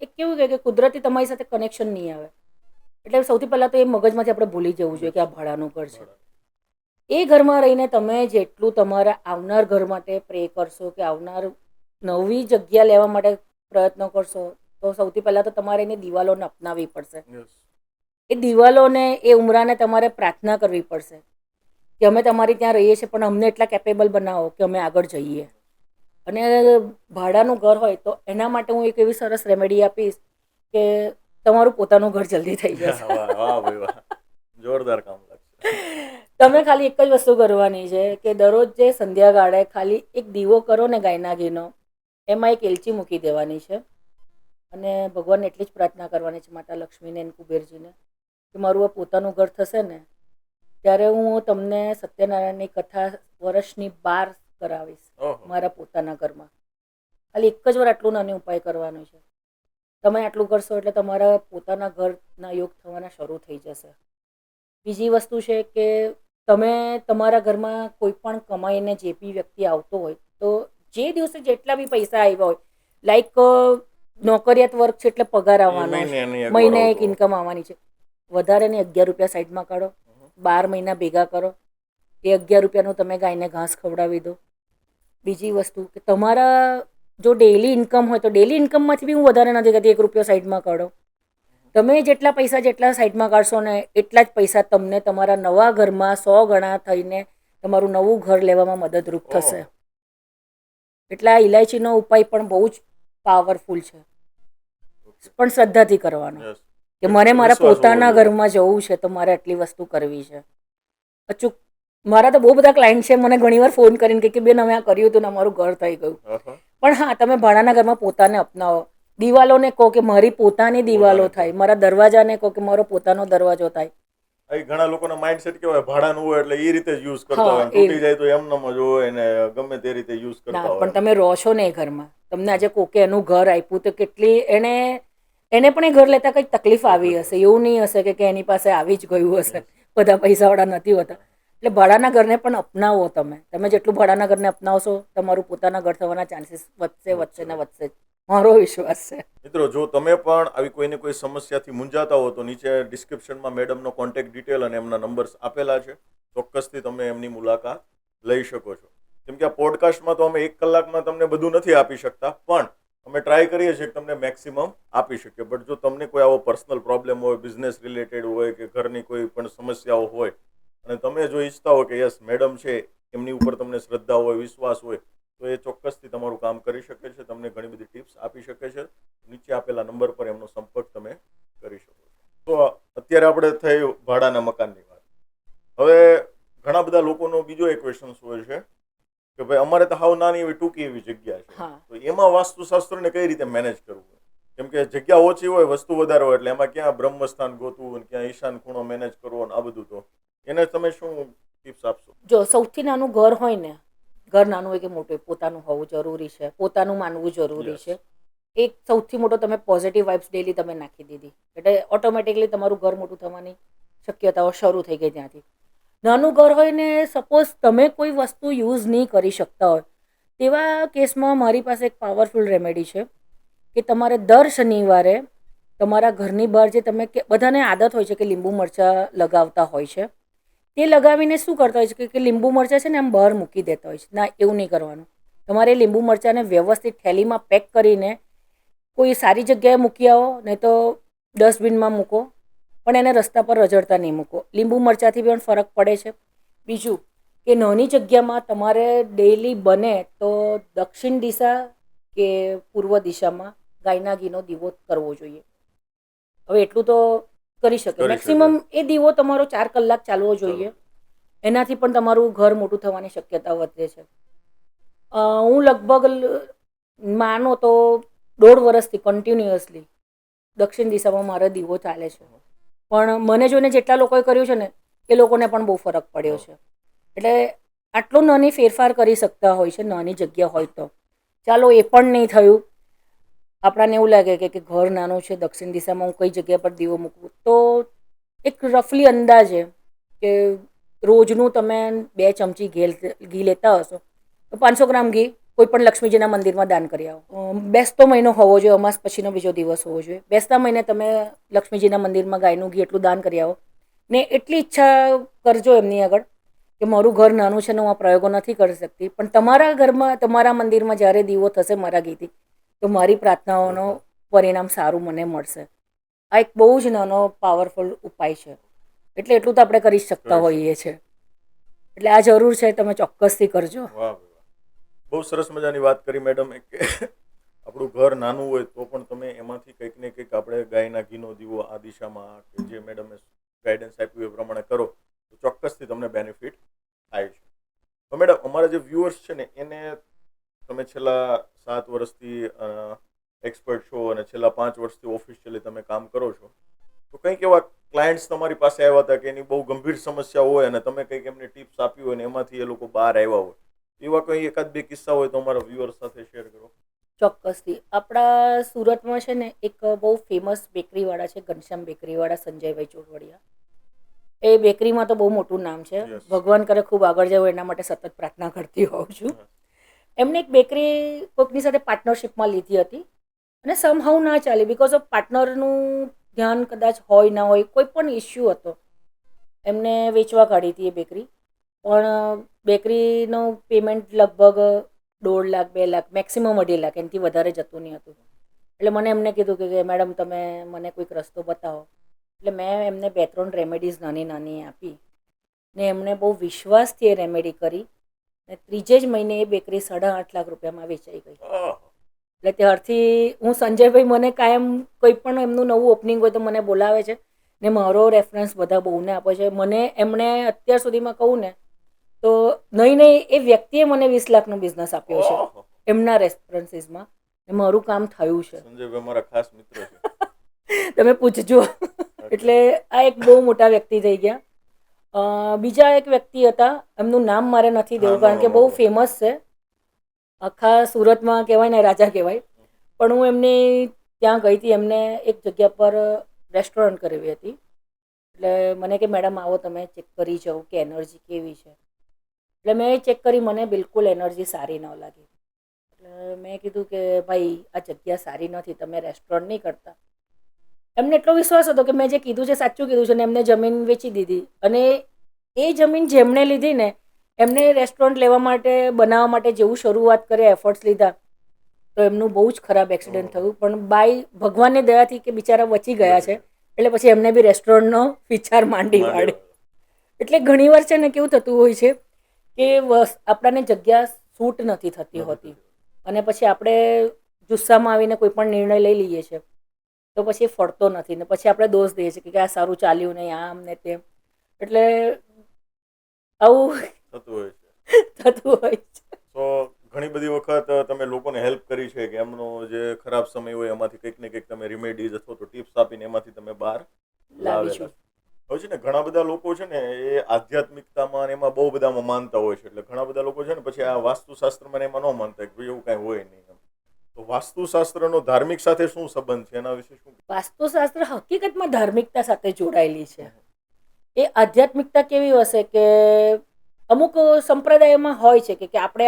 B: એક કેવું કે કુદરતી તમારી સાથે કનેક્શન નહીં આવે. એટલે સૌથી પહેલાં તો એ મગજમાંથી આપણે ભૂલી જવું જોઈએ કે આ ભાડાનું ઘર છે. એ ઘરમાં રહીને તમે જેટલું તમારા આવનાર ઘર માટે પ્રે કરશો કે આવનાર નવી જગ્યા લેવા માટે પ્રયત્નો કરશો, તો સૌથી પહેલાં તો તમારે એની દિવાલોને અપનાવવી પડશે. એ દિવાલોને, એ ઉમરાને તમારે પ્રાર્થના કરવી પડશે કે અમે તમારી ત્યાં રહીએ છીએ પણ અમને એટલા કેપેબલ બનાવો કે અમે આગળ જઈએ. અને ભાડાનું ઘર હોય તો એના માટે હું એક એવી સરસ રેમેડી આપીશ કે તમારું પોતાનું ઘર જલ્દી થઈ જશે.
A: વાહ ભાઈ વાહ, જોરદાર કામ લાગશે.
B: તમે ખાલી એક જ વસ્તુ કરવાની છે કે દરરોજ જે સંધ્યાગાળે ખાલી એક દીવો કરો ને ગાયના ઘીનો, એમાં એક એલચી મૂકી દેવાની છે અને ભગવાનને એટલી જ પ્રાર્થના કરવાની છે, માતા લક્ષ્મીને અને કુબેરજીને, કે મારું આ પોતાનું ઘર થશે ને ત્યારે હું તમને સત્યનારાયણની કથા વર્ષની 12 કરાવીશ મારા પોતાના ઘરમાં. ખાલી એક જ વાર આટલું નાનો ઉપાય કરવાનો છે. તમે આટલું કરશો એટલે તમારા પોતાના ઘરના યોગ થવાના શરૂ થઈ જશે. બીજી વસ્તુ છે કે તમે તમારા ઘરમાં કોઈ પણ કમાઈને જે બી વ્યક્તિ આવતો હોય તો જે દિવસે જેટલા બી પૈસા આવ્યા હોય, લાઈક નોકરિયાત વર્ક છે એટલે પગાર આવવાનો છે, મહિને એક ઇન્કમ આવવાની છે, વધારે ને 11 રૂપિયા સાઈડમાં કાઢો, 12 મહિના ભેગા કરો, એ 11 રૂપિયાનું તમે ગાયને ઘાસ ખવડાવી દો. બીજી વસ્તુ કે તમારા જો ડેલી ઇન્કમ હોય તો ડેલી ઇન્કમમાંથી બી હું વધારે નથી કહેતી 1 રૂપિયો સાઈડમાં કાઢો. તમે જેટલા પૈસા જેટલા સાઈડમાં કાઢશો ને એટલા જ પૈસા તમને તમારા નવા ઘરમાં 100 ગણા થઈને તમારું નવું ઘર લેવામાં મદદરૂપ થશે. એટલે આ ઇલાયચીનો ઉપાય પણ બહુ જ પાવરફુલ છે, પણ શ્રદ્ધાથી કરવાનો કે મને મારા પોતાના ઘરમાં જવું છે તો મારે આટલી વસ્તુ કરવી છે. અચૂક મારા તો બહુ બધા ક્લાયન્ટ છે, મને ઘણીવાર ફોન કરીને કે બેન અમે આ કર્યું હતું ને અમારું ઘર થઈ ગયું. પણ હા, તમે ભાડાના ઘરમાં પોતાને અપનાવો. દિવાલોને કહો કે મારી પોતાની દિવાલો થાય, મારા દરવાજાને કહો કે મારો પોતાનો દરવાજો થાય.
A: ઘણા લોકોના માઇન્ડસેટ કેવાય ભાડાનું હોય એટલે એ રીતે યુઝ કરતા હોય, તૂટી જાય તો એમનેમ જ હોય ને ગમે તે રીતે યુઝ કરતા હોય.
B: પણ તમે રહો છો ને એ ઘરમાં, તમને આજે કોકે એનું ઘર આપ્યું તો કેટલી એને પણ એ ઘર લેતા કંઈક તકલીફ આવી હશે. એવું નહીં હશે કે એની પાસે આવી જ ગયું હશે, બધા પૈસાવાળા નથી હોતા. એટલે ભાડાના ઘરને પણ અપનાવો. તમે જેટલું ભાડાના ઘરને અપનાવશો તમારું પોતાના ઘર થવાના ચાન્સીસ વધશે ને વધશે. મારો વિશ્વાસ છે.
A: મિત્રો, જો તમે પણ આવી કોઈને કોઈ સમસ્યાથી મૂંઝાતા હો તો નીચે ડિસ્ક્રિપ્શનમાં મેડમનો કોન્ટેક્ટ ડિટેલ અને એમના નંબર્સ આપેલા છે. ચોક્કસથી તમે એમની મુલાકાત લઈ શકો છો. કેમ કે આ પોડકાસ્ટમાં તો અમે 1 કલાકમાં તમને બધું નથી આપી શકતા, પણ અમે ટ્રાય કરીએ છીએ કે તમને મેક્સિમમ આપી શકીએ. બટ જો તમને કોઈ આવો પર્સનલ પ્રોબ્લેમ હોય, બિઝનેસ રિલેટેડ હોય કે ઘરની કોઈ પણ સમસ્યાઓ હોય અને તમે જો ઈચ્છતા હો કે યસ મેડમ છે, એમની ઉપર તમને શ્રદ્ધા હોય, વિશ્વાસ હોય, તો એ ચોક્કસથી તમારું કામ કરી શકે છે, તમને ઘણી બધી ટિપ્સ આપી શકે છે. નીચે આપેલા નંબર પર એમનો સંપર્ક તમે કરી શકો છો. તો અત્યારે આપણે થઈ ભાડાના મકાનની વાત. હવે ઘણા બધા લોકોનો બીજો એક ક્વેશ્ચન હોય છે કે ભાઈ અમારે તો હાવ નાની એવી ટૂંકી એવી જગ્યા છે, તો એમાં વાસ્તુશાસ્ત્રને કઈ રીતે મેનેજ કરવું? કેમ કે જગ્યા ઓછી હોય, વસ્તુ વધારે હોય, એટલે એમાં ક્યાં બ્રહ્મસ્થાન ગોતવું, ક્યાં ઈશાન ખૂણો મેનેજ કરવો, આ બધું. તો એને તમે શું ટિપ્સ આપશો?
B: જો સૌથી નાનું ઘર હોય ને, ઘર નાનું હોય કે મોટું, પોતાનું હોવું જરૂરી છે, પોતાનું માનવું જરૂરી છે. એક સૌથી મોટો તમે પોઝિટિવ વાઇબ્સ ડેલી તમે નાખી દીધી એટલે ઓટોમેટિકલી તમારું ઘર મોટું થવાની શક્યતાઓ શરૂ થઈ ગઈ ત્યાંથી. નાનું ઘર હોય ને સપોઝ તમે કોઈ વસ્તુ યુઝ નહીં કરી શકતા હોય, તેવા કેસમાં મારી પાસે એક પાવરફુલ રેમેડી છે કે તમારે દર શનિવારે તમારા ઘરની બહાર જે તમે બધાને આદત હોય છે કે લીંબુ મરચાં લગાવતા હોય છે, તે લગાવીને શું કરતા હોય છે કે લીંબુ મરચાં છે ને આમ બહાર મૂકી દેતા હોય છે. ના, એવું નહીં કરવાનું. તમારે લીંબુ મરચાંને વ્યવસ્થિત થેલીમાં પેક કરીને કોઈ સારી જગ્યાએ મૂકી આવો, નહીં તો ડસ્ટબિનમાં મૂકો, પણ એને રસ્તા પર રઝળતા નહીં મૂકો. લીંબુ મરચાંથી પણ ફરક પડે છે. બીજું કે નાની જગ્યામાં તમારે ડેઈલી બને તો દક્ષિણ દિશા કે પૂર્વ દિશામાં ગાયના ઘીનો દીવો કરવો જોઈએ. હવે એટલું તો કરી શકે.
A: કરી
B: મેક્સિમમ એ દીવો તમારો 4 કલાક ચાલવો જોઈએ. એનાથી પણ તમારું ઘર મોટું થવાની શક્યતા વધે છે. હું લગભગ માનો તો 1.5 વર્ષથી કન્ટિન્યુઅસલી દક્ષિણ દિશામાં મારો દીવો ચાલે છે. પણ મને જોઈને જેટલા લોકોએ કર્યું છે ને એ લોકોને પણ બહુ ફરક પડ્યો છે. એટલે આટલો નાની ફેરફાર કરી શકતા હોય છે નાની જગ્યા હોય તો. ચાલો એ પણ નહીં થયું, આપણાને એવું લાગે કે ઘર નાનું છે, દક્ષિણ દિશામાં હું કઈ જગ્યા પર દીવો મૂકવું, તો એક રફલી અંદાજે કે રોજનું તમે 2 ચમચી ઘી લેતા હશો તો 500 ગ્રામ ઘી કોઈ પણ લક્ષ્મીજીના મંદિરમાં દાન કરી આવો. બેસતો મહિનો હોવો જોઈએ, અમાસ પછીનો બીજો દિવસ હોવો જોઈએ. બેસતા મહિને તમે લક્ષ્મીજીના મંદિરમાં ગાયનું ઘી એટલું દાન કરી આવો ને એટલી ઈચ્છા કરજો એમની આગળ કે મારું ઘર નાનું છે ને હું આ પ્રયોગો નથી કરી શકતી, પણ તમારા ઘરમાં તમારા મંદિરમાં જ્યારે દીવો થશે મારા ઘીથી તો મારી પ્રાર્થનાઓનો પરિણામ સારું મને મળશે. આ એક બહુ જ નાનો પાવરફુલ ઉપાય છે. એટલે એટલું તો આપણે કરી શકતા હોઈએ છીએ. એટલે આ જરૂર છે, તમે ચોક્કસથી કરજો.
A: બહુ સરસ મજાની વાત કરી મેડમ કે આપણું ઘર નાનું હોય તો પણ તમે એમાંથી કંઈક ને કંઈક આપણે ગાયના ઘીનો દીવો આ દિશામાં કે જે મેડમે ગાઈડન્સ આપ્યું એ પ્રમાણે કરો તો ચોક્કસથી તમને બેનિફિટ થાય છે. તો મેડમ અમારા જે વ્યુઅર્સ છે ને એને તમે છેલ્લા 7 વર્ષથી એક્સપર્ટ છો અને છેલ્લા 5 વર્ષથી ઓફિશિયલી તમે કામ કરો છો, તો કંઈક એવા ક્લાયન્ટ્સ તમારી પાસે આવ્યા હતા કે એની બહુ ગંભીર સમસ્યા હોય અને તમે કંઈક એમને ટિપ્સ આપી હોય ને એમાંથી એ લોકો બહાર આવ્યા હોય, એવા કંઈ 1-2 કિસ્સા હોય તો અમારા વ્યુઅર્સ સાથે શેર કરો.
B: ચોક્કસથી. આપણા સુરતમાં છે ને એક બહુ ફેમસ બેકરીવાળા છે, ઘનશ્યામ બેકરીવાળા, સંજયભાઈ ચોરવડિયા. એ બેકરીમાં તો બહુ મોટું નામ છે. ભગવાન કરે ખૂબ આગળ જવું, એના માટે સતત પ્રાર્થના કરતી હોઉં છું. એમને એક બેકરી કોઈકની સાથે પાર્ટનરશિપમાં લીધી હતી અને સમહાઉ ના ચાલી બિકોઝ ઓફ પાર્ટનરનું ધ્યાન કદાચ હોય ના હોય, કોઈ પણ ઇસ્યુ હતો. એમને વેચવા કાઢી હતી એ બેકરી, પણ બેકરીનું પેમેન્ટ લગભગ 1.5 લાખ 2 લાખ મેક્સિમમ 2.5 લાખ, એનાથી વધારે જતું નહીં હતું. એટલે મને એમને કીધું કે મેડમ તમે મને કોઈક રસ્તો બતાવો. એટલે મેં એમને 2-3 રેમેડીઝ નાની નાની આપી ને એમને બહુ વિશ્વાસથી એ રેમેડી કરી ને ત્રીજે જ મહિને એ બેકરી 8.5 લાખ રૂપિયામાં વેચાઈ ગઈ. એટલે ત્યારથી હું સંજયભાઈ મને કાયમ કોઈ પણ એમનું નવું ઓપનિંગ હોય તો મને બોલાવે છે ને મારો રેફરન્સ બધા બહુને આપે છે. મને એમણે અત્યાર સુધીમાં કહું ને તો નહીં એ વ્યક્તિએ મને 20 લાખનો બિઝનેસ આપ્યો છે એમના રેફરન્સીસમાં. મારું કામ થયું છે.
A: સંજયભાઈ મારા ખાસ મિત્ર છે.
B: તમે પૂછજો. એટલે આ એક બહુ મોટા વ્યક્તિ થઈ ગયા. બીજા એક વ્યક્તિ હતા, એમનું નામ મારે નથી દેવું કારણ કે બહુ ફેમસ છે, આખા સુરતમાં કહેવાય ને રાજા કહેવાય. પણ હું એમને ત્યાં ગઈ હતી, એમને એક જગ્યા પર રેસ્ટોરન્ટ કરવી હતી. એટલે મને કે મેડમ આવો તમે ચેક કરી જાઓ કે એનર્જી કેવી છે. એટલે મેં ચેક કરી, મને બિલકુલ એનર્જી સારી ન લાગી. એટલે મેં કીધું કે ભાઈ આ જગ્યા સારી નથી, તમે રેસ્ટોરન્ટ નહીં કરતા. એમને એટલો વિશ્વાસ હતો કે મેં જે કીધું છે સાચું કીધું છે ને એમને જમીન વેચી દીધી. અને એ જમીન જેમણે લીધી ને એમને રેસ્ટોરન્ટ લેવા માટે બનાવવા માટે જેવું શરૂઆત કરે, એફર્ટ્સ લીધા, તો એમનું બહુ જ ખરાબ એક્સિડન્ટ થયું. પણ બાય ભગવાનની દયાથી કે બિચારા બચી ગયા છે, એટલે પછી એમને બી રેસ્ટોરન્ટનો વિચાર માંડી વાળે. એટલે ઘણીવાર છે ને કેવું થતું હોય છે કે આપણાને જગ્યા સૂટ નથી થતી હોતી અને પછી આપણે જુસ્સામાં આવીને કોઈ પણ નિર્ણય લઈ લઈએ છીએ તો પછી ફળતો નથી ને પછી આપણે દોષ દઈએ છીએ કે આ સારું ચાલ્યું નહીં, આમ ને તેમ. એટલે આવું થતું હોય છે.
A: તો ઘણી બધી વખત તમે લોકોને હેલ્પ કરી છે કે એમનો જે ખરાબ સમય હોય એમાંથી કંઈક ને કંઈક તમે રિમેડીઝ અથવા તો ટિપ્સ આપીને એમાંથી તમે બહાર લાવેલા. હવે છે ને ઘણા બધા લોકો છે ને એ આધ્યાત્મિકતામાં અને એમાં બહુ બધામાં માનતા હોય છે. એટલે ઘણા બધા લોકો છે ને પછી આ વાસ્તુશાસ્ત્રમાં એમાં ન માનતા કે એવું કાંઈ હોય નહીં. તો વાસ્તુશાસ્ત્રનો ધાર્મિક સાથે શું સંબંધ છે, એના વિશે શું?
B: વાસ્તુશાસ્ત્ર હકીકતમાં ધાર્મિકતા સાથે જોડાયેલી છે. એ આધ્યાત્મિકતા કેવી હશે કે અમુક સંપ્રદાયોમાં હોય છે કે આપણે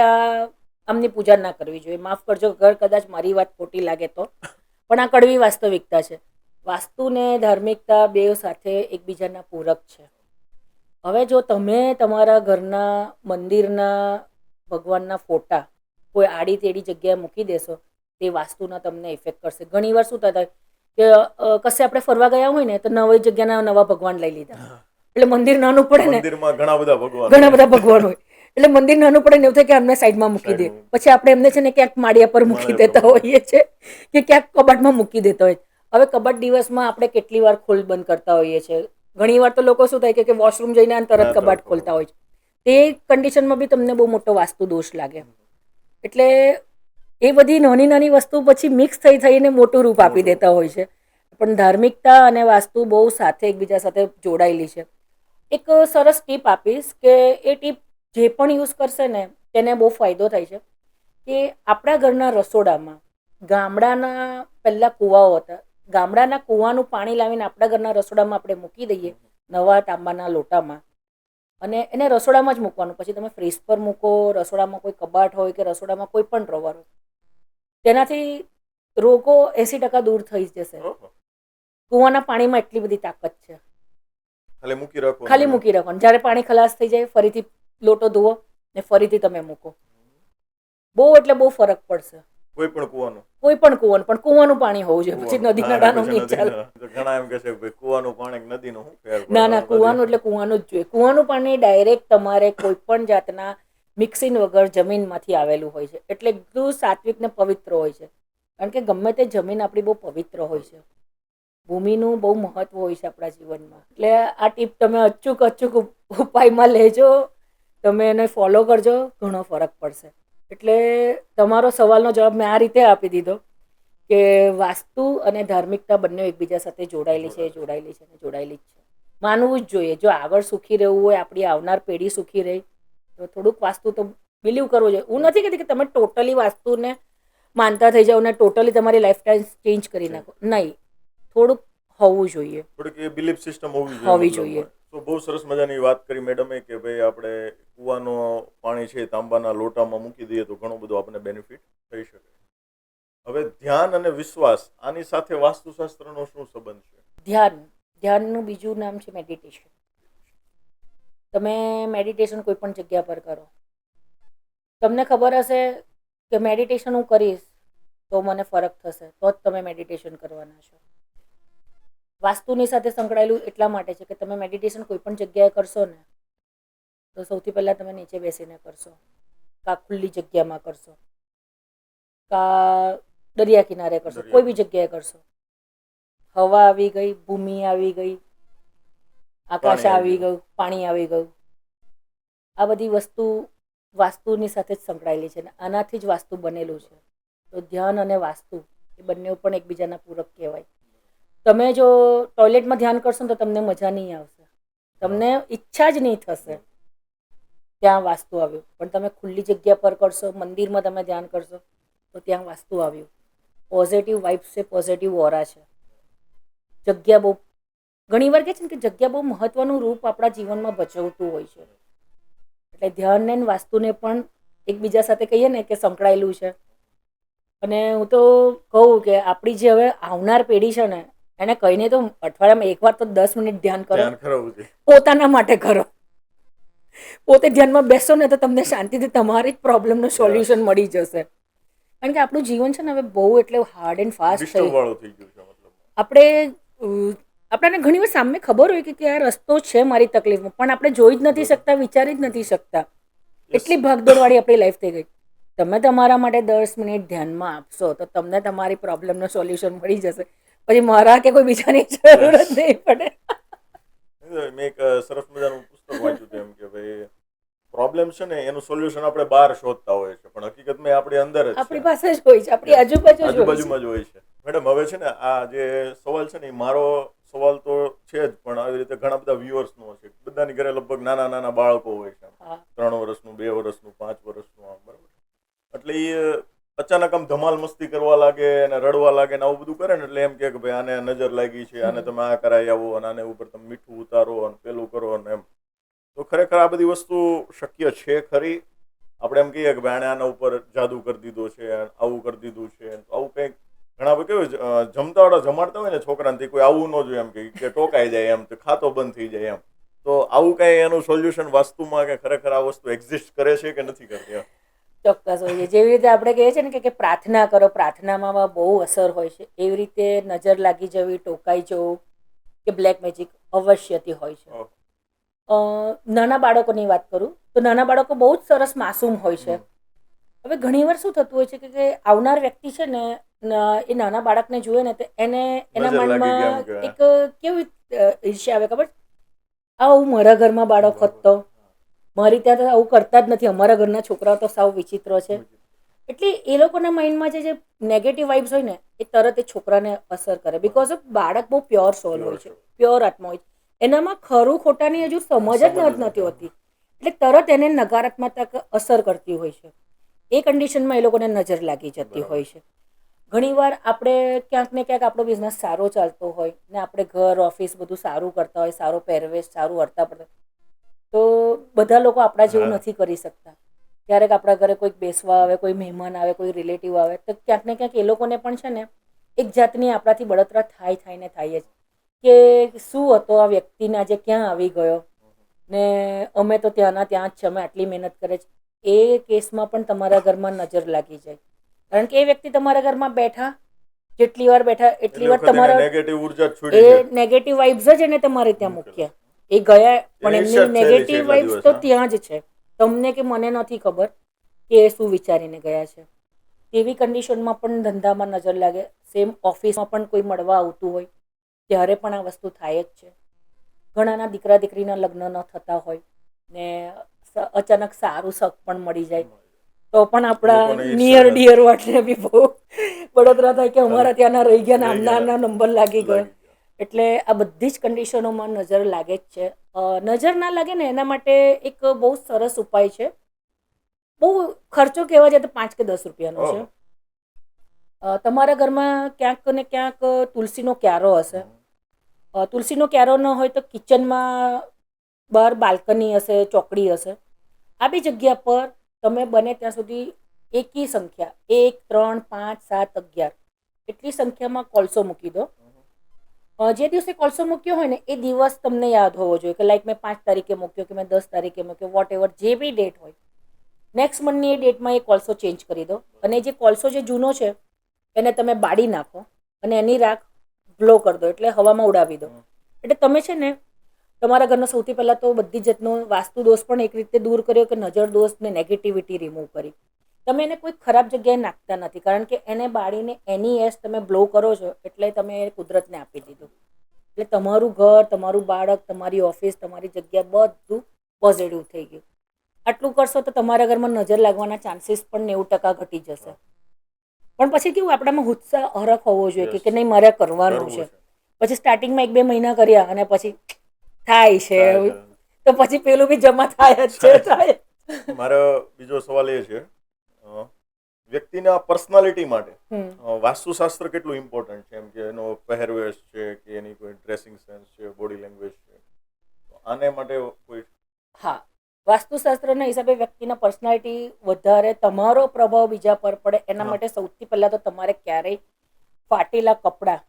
B: આમની પૂજા ના કરવી જોઈએ. માફ કરજો કદાચ મારી વાત ખોટી લાગે તો, પણ આ કડવી વાસ્તવિકતા છે. વાસ્તુ ને ધાર્મિકતા બે સાથે એકબીજાના પૂરક છે. હવે જો તમે તમારા ઘરના મંદિરના ભગવાનના ફોટા કોઈ આડી તેડી જગ્યાએ મૂકી દેશો તે વાસ્તુના તમને ઇફેક્ટ કરશે. ઘણી વાર શું થતા કે કશે આપણે ફરવા ગયા હોય ને તો નવી જગ્યાના નવા ભગવાન લઈ લીધા, એટલે મંદિર નાનું પડે ને,
A: મંદિરમાં ઘણા બધા ભગવાન
B: ઘણા બધા ભગવાન હોય એટલે મંદિર નાનું પડે ને એવું થાય કે અમને સાઈડમાં મૂકી દે. પછી આપણે એમને છે ને ક્યાંક માળિયા પર મૂકી દેતા હોઈએ છે કે ક્યાંક કબાટમાં મૂકી દેતા હોય. હવે કબાટ દિવસમાં આપણે કેટલી વાર ખોલ બંધ કરતા હોઈએ છીએ. ઘણી વાર તો લોકો શું થાય કે વોશરૂમ જઈને આને તરત કબાટ ખોલતા હોય છે. તે કન્ડિશનમાં બી તમને બહુ મોટો વાસ્તુ દોષ લાગે. એટલે એ બધી નાની નાની વસ્તુ પછી મિક્સ થઈ થઈને મોટું રૂપ આપી દેતા હોય છે. પણ ધાર્મિકતા અને વાસ્તુ બહુ સાથે એકબીજા સાથે જોડાયેલી છે. એક સરસ ટીપ આપીશ કે એ ટીપ જે પણ યુઝ કરશે ને તેને બહુ ફાયદો થાય છે. કે આપણા ઘરના રસોડામાં ગામડાના પહેલાં કૂવાઓ હતા. ગામડાના કૂવાનું પાણી લાવીને આપણા ઘરના રસોડામાં આપણે મૂકી દઈએ નવા તાંબાના લોટામાં, અને એને રસોડામાં જ મૂકવાનું. પછી તમે ફ્રીજ પર મૂકો, રસોડામાં કોઈ કબાટ હોય કે રસોડામાં કોઈ પણ ડ્રોવર હોય, તેનાથી રોગો 80% દૂર થઈ જશે. કૂવાના પાણીમાં એટલી બધી તાકાત છે. ખાલી મૂકી રાખવાનું. જ્યારે પાણી ખલાસ થઈ જાય ફરીથી લોટો ધોવો ને ફરીથી તમે મૂકો. બહુ એટલે બહુ ફરક પડશે. કોઈ પણ કૂવાનું, પણ કૂવાનું પાણી હોવું જોઈએ. પછી નદી નાળાનું નહીં ચાલે.
A: ઘણા એમ કહે છે કે કૂવાનું પાણી નદીનું શું ફેર?
B: ના, કૂવાનું એટલે કૂવાનું જ જોઈએ. કૂવાનું પાણી ડાયરેક્ટ તમારે કોઈ પણ જાતના મિક્સિંગ વગર જમીનમાંથી આવેલું હોય છે. એટલે એકદમ સાત્વિક ને પવિત્ર હોય છે. કારણ કે ગમે તે જમીન આપણી બહુ પવિત્ર હોય છે. ભૂમિનું બહુ મહત્વ હોય છે આપણા જીવનમાં. એટલે આ ટીપ તમે અચૂક ઉપાયમાં લેજો, તમે એને ફોલો કરજો, ઘણો ફરક પડશે. એટલે તમારો સવાલનો જવાબ મેં આ રીતે આપી દીધો કે વાસ્તુ અને ધાર્મિકતા બંને એકબીજા સાથે જોડાયેલી છે જ છે. માનવું જ જોઈએ. જો આગળ સુખી રહેવું હોય, આપણી આવનાર પેઢી સુખી રહે, તો થોડુંક વાસ્તુ તો બિલીવ કરવું જોઈએ. હું નથી કહેતી કે તમે ટોટલી વાસ્તુને માનતા થઈ જાઓ ને ટોટલી તમારી લાઈફસ્ટાઈલ ચેન્જ કરી નાખો. નહીં, થોડુંક હોવું જોઈએ,
A: થોડીક એ બિલીફ સિસ્ટમ
B: હોવી જોઈએ.
A: તો બહુ સરસ મજાની વાત કરી મેડમે કે ભાઈ આપણે કૂવાનું પાણી છે તાંબાના લોટામાં મૂકી દઈએ તો ઘણો બધો આપણને બેનિફિટ થઈ શકે. હવે ધ્યાન અને વિશ્વાસ, આની સાથે વાસ્તુશાસ્ત્રનો શું સંબંધ છે?
B: ધ્યાનનું બીજું નામ છે મેડિટેશન. તમે મેડિટેશન કોઈ પણ જગ્યા પર કરો, તમને ખબર હશે કે મેડિટેશન હું કરીશ તો મને ફરક થશે, તો જ તમે મેડિટેશન કરવાના છો. વાસ્તુની સાથે સંકળાયેલું એટલા માટે છે કે તમે મેડિટેશન કોઈ પણ જગ્યાએ કરશો ને તો સૌથી પહેલાં તમે નીચે બેસીને કરશો, કા ખુલ્લી જગ્યામાં કરશો, કા દરિયા કિનારે કરશો, કોઈ બી જગ્યાએ કરશો. હવા આવી ગઈ, ભૂમિ આવી ગઈ, આકાશ આવી ગયું, પાણી આવી ગયું. આ બધી વસ્તુ વાસ્તુની સાથે જ સંકળાયેલી છે ને આનાથી જ વાસ્તુ બનેલું છે. તો ધ્યાન અને વાસ્તુ એ બંને પણ એકબીજાના પૂરક કહેવાય. તમે જો ટોયલેટમાં ધ્યાન કરશો ને તો તમને મજા નહીં આવશે, તમને ઈચ્છા જ નહીં થશે ત્યાં વાસ્તુ આવ્યું. પણ તમે ખુલ્લી જગ્યા પર કરશો, મંદિરમાં તમે ધ્યાન કરશો તો ત્યાં વાસ્તુ આવ્યું. પોઝિટિવ વાઇબ્સ છે, પોઝિટિવ ઓરા છે. જગ્યા બહુ ઘણી વાર કહે છે ને કે જગ્યા બહુ મહત્વનું રૂપ આપણા જીવનમાં ભજવતું હોય છે. એટલે ધ્યાનને વાસ્તુને પણ એકબીજા સાથે કહીએ ને કે સંકળાયેલું છે. અને હું તો કહું કે આપણી જે હવે આવનાર પેઢી છે ને એને કહીને તો અઠવાડિયામાં એકવાર તો 10 મિનિટ ધ્યાન કરો, પોતાના માટે કરો. પોતે ધ્યાનમાં બેસો ને તો તમને શાંતિથી તમારી જ પ્રોબ્લેમનું સોલ્યુશન મળી જશે. કારણ કે આપણું જીવન છે ને હવે બહુ એટલે હાર્ડ એન્ડ ફાસ્ટ થઈ ગયું. આપણને ઘણી વાર સામે ખબર હોય કે આ રસ્તો છે મારી તકલીફમાં, પણ આપણે જોઈ જ નથી શકતા, વિચારી જ નથી શકતા. એટલી ભાગદોડવાળી આપણી લાઈફ થઈ ગઈ. તમે તમારા માટે 10 મિનિટ ધ્યાનમાં આપશો તો તમને તમારી પ્રોબ્લેમનું સોલ્યુશન મળી જશે. પછી મારા કે કોઈ બીજાની જરૂર જ નહીં પડે.
A: મેં એક સરસ મજાનું પુસ્તક વાંચ્યું હતું એમ કે ભાઈ પ્રોબ્લેમ છે ને એનું સોલ્યુશન આપણે બહાર શોધતા હોય છે, પણ હકીકતમાં આપણી અંદર જ
B: આપણી પાસે જ હોય છે, આપણી
A: આજુબાજુમાં જ હોય છે. મેડમ હવે છે ને આ જે સવાલ છે ને મારો સવાલ તો છે જ, પણ આવી રીતે ઘણા બધા વ્યુઅર્સનો છે. બધાની ઘરે લગભગ નાના નાના બાળકો હોય છે, 3 વર્ષનું, 2 વર્ષનું, 5 વર્ષનું, આમ બરાબર. એટલે એ અચાનક આમ ધમાલ મસ્તી કરવા લાગે અને રડવા લાગે ને આવું બધું કરે ને એટલે એમ કે ભાઈ આને નજર લાગી છે, આને તમે આ કરાવી આવો અને આને ઉપર તમે મીઠું ઉતારો અને પેલું કરો અને એમ. તો ખરેખર આ બધી વસ્તુ શક્ય છે ખરી? આપણે એમ કહીએ કે ભાઈ આને આના ઉપર જાદુ કરી દીધો છે, આવું કરી દીધું છે, આવું કંઈક ઘણા બધા કેવું જમાડતા હોય ને છોકરાને કોઈ આવું ન જોઈએ એમ કે ટોકાઈ જાય એમ, ખાતો બંધ થઈ જાય એમ. તો આવું કઈ એનું સોલ્યુશન વાસ્તુમાં કે ખરેખર આ વસ્તુ એક્ઝિસ્ટ કરે છે કે નથી કરતી?
B: ચોક્કસ હોય છે. જેવી રીતે આપણે કહીએ છીએ ને કે પ્રાર્થના કરો, પ્રાર્થનામાં બહુ અસર હોય છે, એવી રીતે નજર લાગી જવી, ટોકાઈ જવું કે બ્લેક મેજિક અવશ્યથી હોય છે.
A: ઓહ.
B: નાના બાળકોની વાત કરું તો નાના બાળકો બહુ જ સરસ માસૂમ હોય છે. હવે ઘણીવાર શું થતું હોય છે કે આવનાર વ્યક્તિ છે ને એ નાના બાળકને જુએ ને તો એને એના
A: નજર લાગી ગઈ એમ
B: મનમાં
A: કે.
B: એક કેવી ઈર્ષ્યા આવે ખબર છે? આવું મારા ઘરમાં બાળક હોત તો, મારી ત્યાં તો આવું કરતા જ નથી, અમારા ઘરના છોકરાઓ તો સાવ વિચિત્ર છે. એટલે એ લોકોના માઇન્ડમાં જે નેગેટિવ વાઇબ્સ હોય ને એ તરત એ છોકરાને અસર કરે. બીકોઝ ઓફ બાળક બહુ પ્યોર સોલ હોય છે, પ્યોર આત્મા હોય છે, એનામાં ખરું ખોટાની હજુ સમજ જ નથી હોતી, એટલે તરત એને નકારાત્મક અસર કરતી હોય છે. એ કન્ડિશનમાં એ લોકોને નજર લાગી જતી હોય છે. ઘણીવાર આપણે ક્યાંક ને ક્યાંક આપણો બિઝનેસ સારો ચાલતો હોય ને આપણે ઘર ઓફિસ બધું સારું કરતા હોય, સારો પહેરવેશ, સારું હરતા પડતા, તો બધા લોકો આપણા જેવું નથી કરી શકતા. ક્યારેક આપણા ઘરે કોઈક બેસવા આવે, કોઈ મહેમાન આવે, કોઈ રિલેટિવ આવે, તો ક્યાંક ને ક્યાંક એ લોકોને પણ છે ને એક જાતની આપણાથી બળતરા થાય જ કે શું હતો આ વ્યક્તિને આજે ક્યાં આવી ગયો ને અમે તો ત્યાંના ત્યાં જ છે, અમે આટલી મહેનત કરે છે. એ કેસમાં પણ તમારા ઘરમાં નજર લાગી જાય, કારણ કે એ વ્યક્તિ તમારા ઘરમાં બેઠા, જેટલી વાર બેઠા એટલી વાર તમારા
A: નેગેટિવ ઉર્જા છોડી
B: એ
A: છે.
B: નેગેટિવ વાઇબ્સ જ એને તમારે ત્યાં મૂક્યા. એ ગયા પણ એમની નેગેટિવ વાઇબ્સ તો ત્યાં જ છે. તમને કે મને નથી ખબર કે એ શું વિચારીને ગયા છે. એવી કન્ડિશનમાં પણ ધંધામાં નજર લાગે. સેમ ઓફિસમાં પણ કોઈ મળવા આવતું હોય ત્યારે પણ આ વસ્તુ થાય જ છે. ઘણાના દીકરા દીકરીના લગ્ન ન થતા હોય ને અચાનક સારું શક પણ મળી જાય તો પણ આપણા નિયર ડિયર વાટને બી બહુ બળતરા થાય કે અમારા ત્યાંના રહી ગયા ને આમના નંબર લાગી ગયો. એટલે આ બધી જ કન્ડિશનોમાં નજર લાગે જ છે. નજર ના લાગે ને એના માટે એક બહુ સરસ ઉપાય છે. બહુ ખર્ચો કહેવા જાય તો 5 કે 10 રૂપિયાનો છે. તમારા ઘરમાં ક્યાંક ને ક્યાંક તુલસીનો ક્યારો હશે. તુલસીનો ક્યારો ન હોય તો કિચનમાં બહાર બાલ્કની હશે, ચોકડી હશે, આ બી જગ્યા પર તમે બને ત્યાં સુધી એકી સંખ્યા 1, 3, 5, 7, 11 એટલી સંખ્યામાં કોલસો મૂકી દો. જે દિવસે કોલસો મૂક્યો હોય ને એ દિવસ તમને યાદ હોવો જોઈએ કે લાઈક મેં 5 તારીખે મૂક્યો કે મેં 10 તારીખે મૂક્યો, વોટ એવર જે બી ડેટ હોય, નેક્સ્ટ મંથની એ ડેટમાં એ કોલસો ચેન્જ કરી દો. અને જે કોલસો જે જૂનો છે એને તમે બાળી નાખો અને એની રાખ બ્લો કરી દો, એટલે હવામાં ઉડાવી દો. એટલે તમે છે ને તમારા ઘરનો સૌથી પહેલાં તો બધી જાતનો વાસ્તુ દોષ પણ એક રીતે દૂર કર્યો કે નજર દોષ ને નેગેટિવિટી રિમૂવ કરી. તમે એને કોઈ ખરાબ જગ્યાએ નાખતા નથી, કારણ કે એને બાળીને એની એસ તમે બ્લો કરો છો એટલે તમે એ કુદરતને આપી દીધું. એટલે તમારું ઘર, તમારું બાળક, તમારી ઓફિસ, તમારી જગ્યા બધું પોઝિટિવ થઈ ગયું. આટલું કરશો તો તમારા ઘરમાં નજર લાગવાના ચાન્સીસ પણ 90% ઘટી જશે. પણ પછી કેવું આપણામાં ઉત્સાહ હરખ હોવો જોઈએ કે નહીં મારે કરવાનું છે. પછી સ્ટાર્ટિંગમાં 1-2 મહિના કર્યા અને પછી થાય છે તો પછી પેલું બી જમા થાય જ છે.
A: મારો બીજો સવાલ એ છે, વ્યક્તિના પર્સનાલિટી માટે વાસ્તુશાસ્ત્ર કેટલું ઇમ્પોર્ટન્ટ છે? એમ કે એનો પહેરવેશ છે કે એની કોઈ ડ્રેસિંગ સેન્સ છે, બોડી લેંગ્વેજ છે, આને માટે કોઈ?
B: હા, વાસ્તુશાસ્ત્રના હિસાબે વ્યક્તિના પર્સનાલિટી વધારે તમારો પ્રભાવ બીજા પર પડે એના માટે સૌથી પહેલાં તો તમારે ક્યારેય ફાટેલા કપડાં,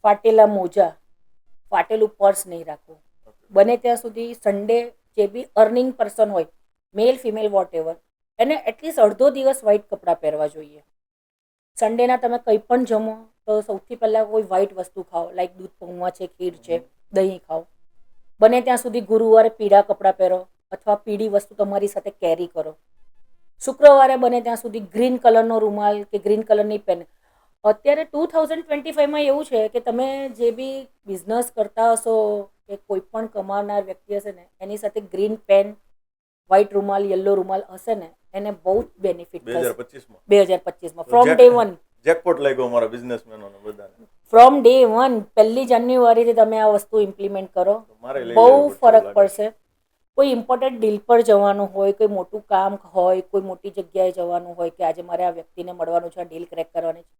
B: ફાટેલા મોજા, ફાટેલું પર્સ નહીં રાખવું. બને ત્યાં સુધી સન્ડે જે બી અર્નિંગ પર્સન હોય, મેલ ફિમેલ વોટ એવર, એને એટલીસ્ટ અડધો દિવસ વ્હાઇટ કપડાં પહેરવા જોઈએ. સન્ડેના તમે કંઈ પણ જમો તો સૌથી પહેલાં કોઈ વ્હાઇટ વસ્તુ ખાઓ, લાઈક દૂધ પૌવા છે, ખીર છે, દહીં ખાઓ. બને ત્યાં સુધી ગુરુવારે પીળા કપડાં પહેરો અથવા પીળી વસ્તુ તમારી સાથે કેરી કરો. શુક્રવારે બને ત્યાં સુધી ગ્રીન કલરનો રૂમાલ કે ગ્રીન કલરની પેન. અત્યારે 2025માં એવું છે કે તમે જે બી બિઝનેસ કરતા હશો કે કોઈ પણ કમાનાર વ્યક્તિ હશે ને એની સાથે ગ્રીન પેન, વ્હાઇટ રૂમાલ, યલો રૂમાલ હશે ને એને બહુ જ બેનિફિટ થશે 2025માં. ફ્રોમ ડે 1
A: જેકપોટ લાગ્યો અમારા બિઝનેસમેનોને બધાને.
B: ફ્રોમ ડે 1 1 જાન્યુઆરીથી તમે આ વસ્તુ ઇમ્પ્લિમેન્ટ કરો, બહુ ફરક પડશે. કોઈ ઇમ્પોર્ટન્ટ ડીલ પર જવાનું હોય, કોઈ મોટું કામ હોય, કોઈ મોટી જગ્યાએ જવાનું હોય કે આજે મારે આ વ્યક્તિને મળવાનું છે, આ ડીલ ક્રેક કરવાની છે,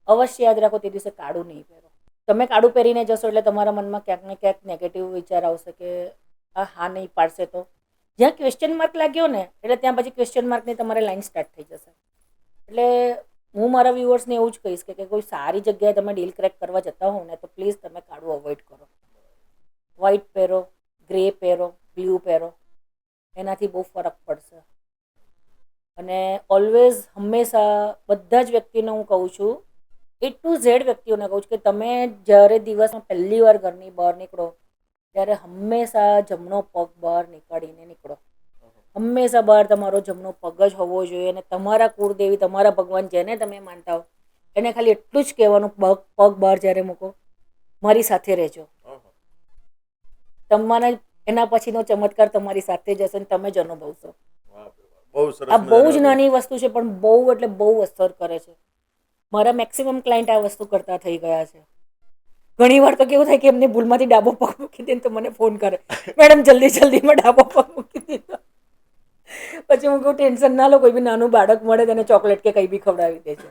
B: અવશ્ય યાદ રાખો તે દિવસે કાળું નહીં પહેરો. તમે કાળું પહેરીને જશો એટલે તમારા મનમાં ક્યાંક ને ક્યાંક નેગેટિવ વિચાર આવશે કે આ હા નહીં પાડશે તો. જ્યાં ક્વેશ્ચન માર્ક લાગ્યો ને એટલે ત્યાં પછી ક્વેશ્ચન માર્કની તમારે લાઈન સ્ટાર્ટ થઈ જશે. એટલે હું મારા વ્યુઅર્સને એવું જ કહીશ કે કોઈ સારી જગ્યાએ તમે ડીલ ક્રેક કરવા જતા હો ને તો પ્લીઝ તમે કાળું અવોઇડ કરો. વ્હાઇટ પહેરો, ગ્રે પહેરો, બ્લુ પહેરો, એનાથી બહુ ફરક પડશે. અને ઓલવેઝ હંમેશા બધા જ વ્યક્તિને હું કહું છું, A to Z વ્યક્તિઓને કહું છું કે તમે જ્યારે દિવસમાં પહેલી વાર ઘરની બહાર નીકળો ત્યારે હંમેશા જમણો પગ બહાર નીકાળીને નીકળો. હંમેશા બહાર તમારો જમણો પગ જ હોવો જોઈએ. અને તમારા કુળદેવી, તમારા ભગવાન જેને તમે માનતા હો એને ખાલી એટલું જ કહેવાનું, પગ બહાર જ્યારે મૂકો મારી સાથે રહેજો. તમારા એના પછીનો ચમત્કાર તમારી સાથે જશે અને તમે જ અનુભવશો.
A: બહુ સરસ
B: આ બહુ જ
A: મજાની
B: નાની વસ્તુ છે પણ બહુ એટલે બહુ અસર કરે છે. મારા મેક્સિમમ ક્લાયન્ટ આ વસ્તુ કરતા થઈ ગયા છે. ઘણી વાર તો કેવું થાય કે એમને ભૂલમાંથી ડાબો પગ મૂકી દે તો મને ફોન કરે, મેડમ જલ્દી જલ્દીમાં ડાબો પગ મૂકી દીધો. પછી હું કહું ટેન્શન ના લો, કોઈ બી નાનું બાળક મળે તેને ચોકલેટ કે કંઈ બી ખવડાવી દે છે.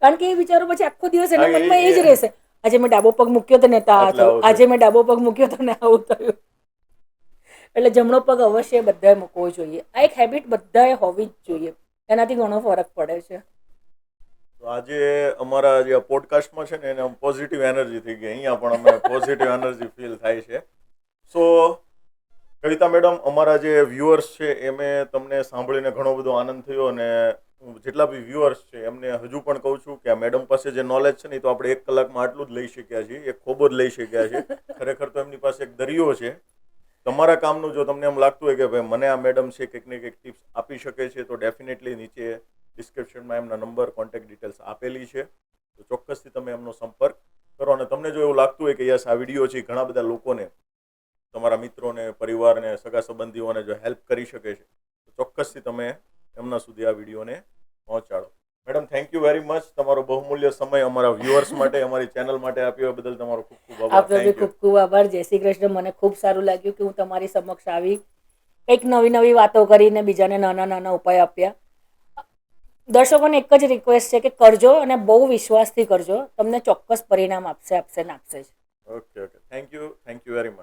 B: કારણ કે એ વિચારો પછી આખો દિવસ એના મનમાં એ જ રહેશે, આજે મેં ડાબો પગ મૂક્યો તો ને તો આ થયું, આજે મેં ડાબો પગ મૂક્યો તો ને આવું થયું. એટલે જમણો પગ અવશ્ય બધાએ મૂકવો જોઈએ. આ એક હેબિટ બધાએ હોવી જ જોઈએ, એનાથી ઘણો ફરક પડે છે.
A: તો આજે અમારા જે પોડકાસ્ટમાં છે ને એને પોઝિટિવ એનર્જી થઈ ગઈ. અહીંયા પણ અમે પોઝિટિવ એનર્જી ફીલ થાય છે. સો કવિતા મેડમ, અમારા જે વ્યુઅર્સ છે એમે તમને સાંભળીને ઘણો બધો આનંદ થયો. અને જેટલા બી વ્યુઅર્સ છે એમને હજુ પણ કહું છું કે આ મેડમ પાસે જે નોલેજ છે ને એ તો આપણે 1 કલાકમાં આટલું જ લઈ શક્યા છીએ, એક ખોબો જ લઈ શક્યા છીએ. ખરેખર તો એમની પાસે એક દરિયો છે. તમારા કામનું જો તમને એમ લાગતું હોય કે ભાઈ મને આ મેડમ છે કંઈક ને કંઈક ટિપ્સ આપી શકે છે તો ડેફિનેટલી નીચે ડિસ્ક્રિપ્શનમાં એમના નંબર, કોન્ટેક્ટ ડિટેલ્સ આપેલી છે. તો ચોક્કસથી તમે એમનો સંપર્ક કરો. અને તમને જો એવું લાગતું હોય કે યસ આ વિડીયો છે ઘણા બધા લોકોને, તમારા મિત્રોને, પરિવારને, સગા સંબંધીઓને જો હેલ્પ કરી શકે છે તો ચોક્કસથી તમે એમના સુધી આ વિડીયોને પહોંચાડો. Madam, thank you very much. તમારો બહુમૂલ્ય સમય અમારા વ્યુઅર્સ માટે, અમારી ચેનલ માટે આપ્યો બદલ તમારો ખૂબ ખૂબ આભાર.
B: આપનો બી ખૂબ ખૂબ આભાર. જય શ્રી કૃષ્ણ. મને ખૂબ સારું લાગ્યું કે હું તમારી સમક્ષ આવી કંઈક નવી નવી વાતો કરીને બીજાને નાના નાના ઉપાય આપ્યા. દર્શકોને એક જ રિક્વેસ્ટ છે કે કરજો અને બહુ વિશ્વાસથી કરજો, તમને ચોક્કસ પરિણામ આપશે ને આપશે જ.
A: Okay, thank you very much.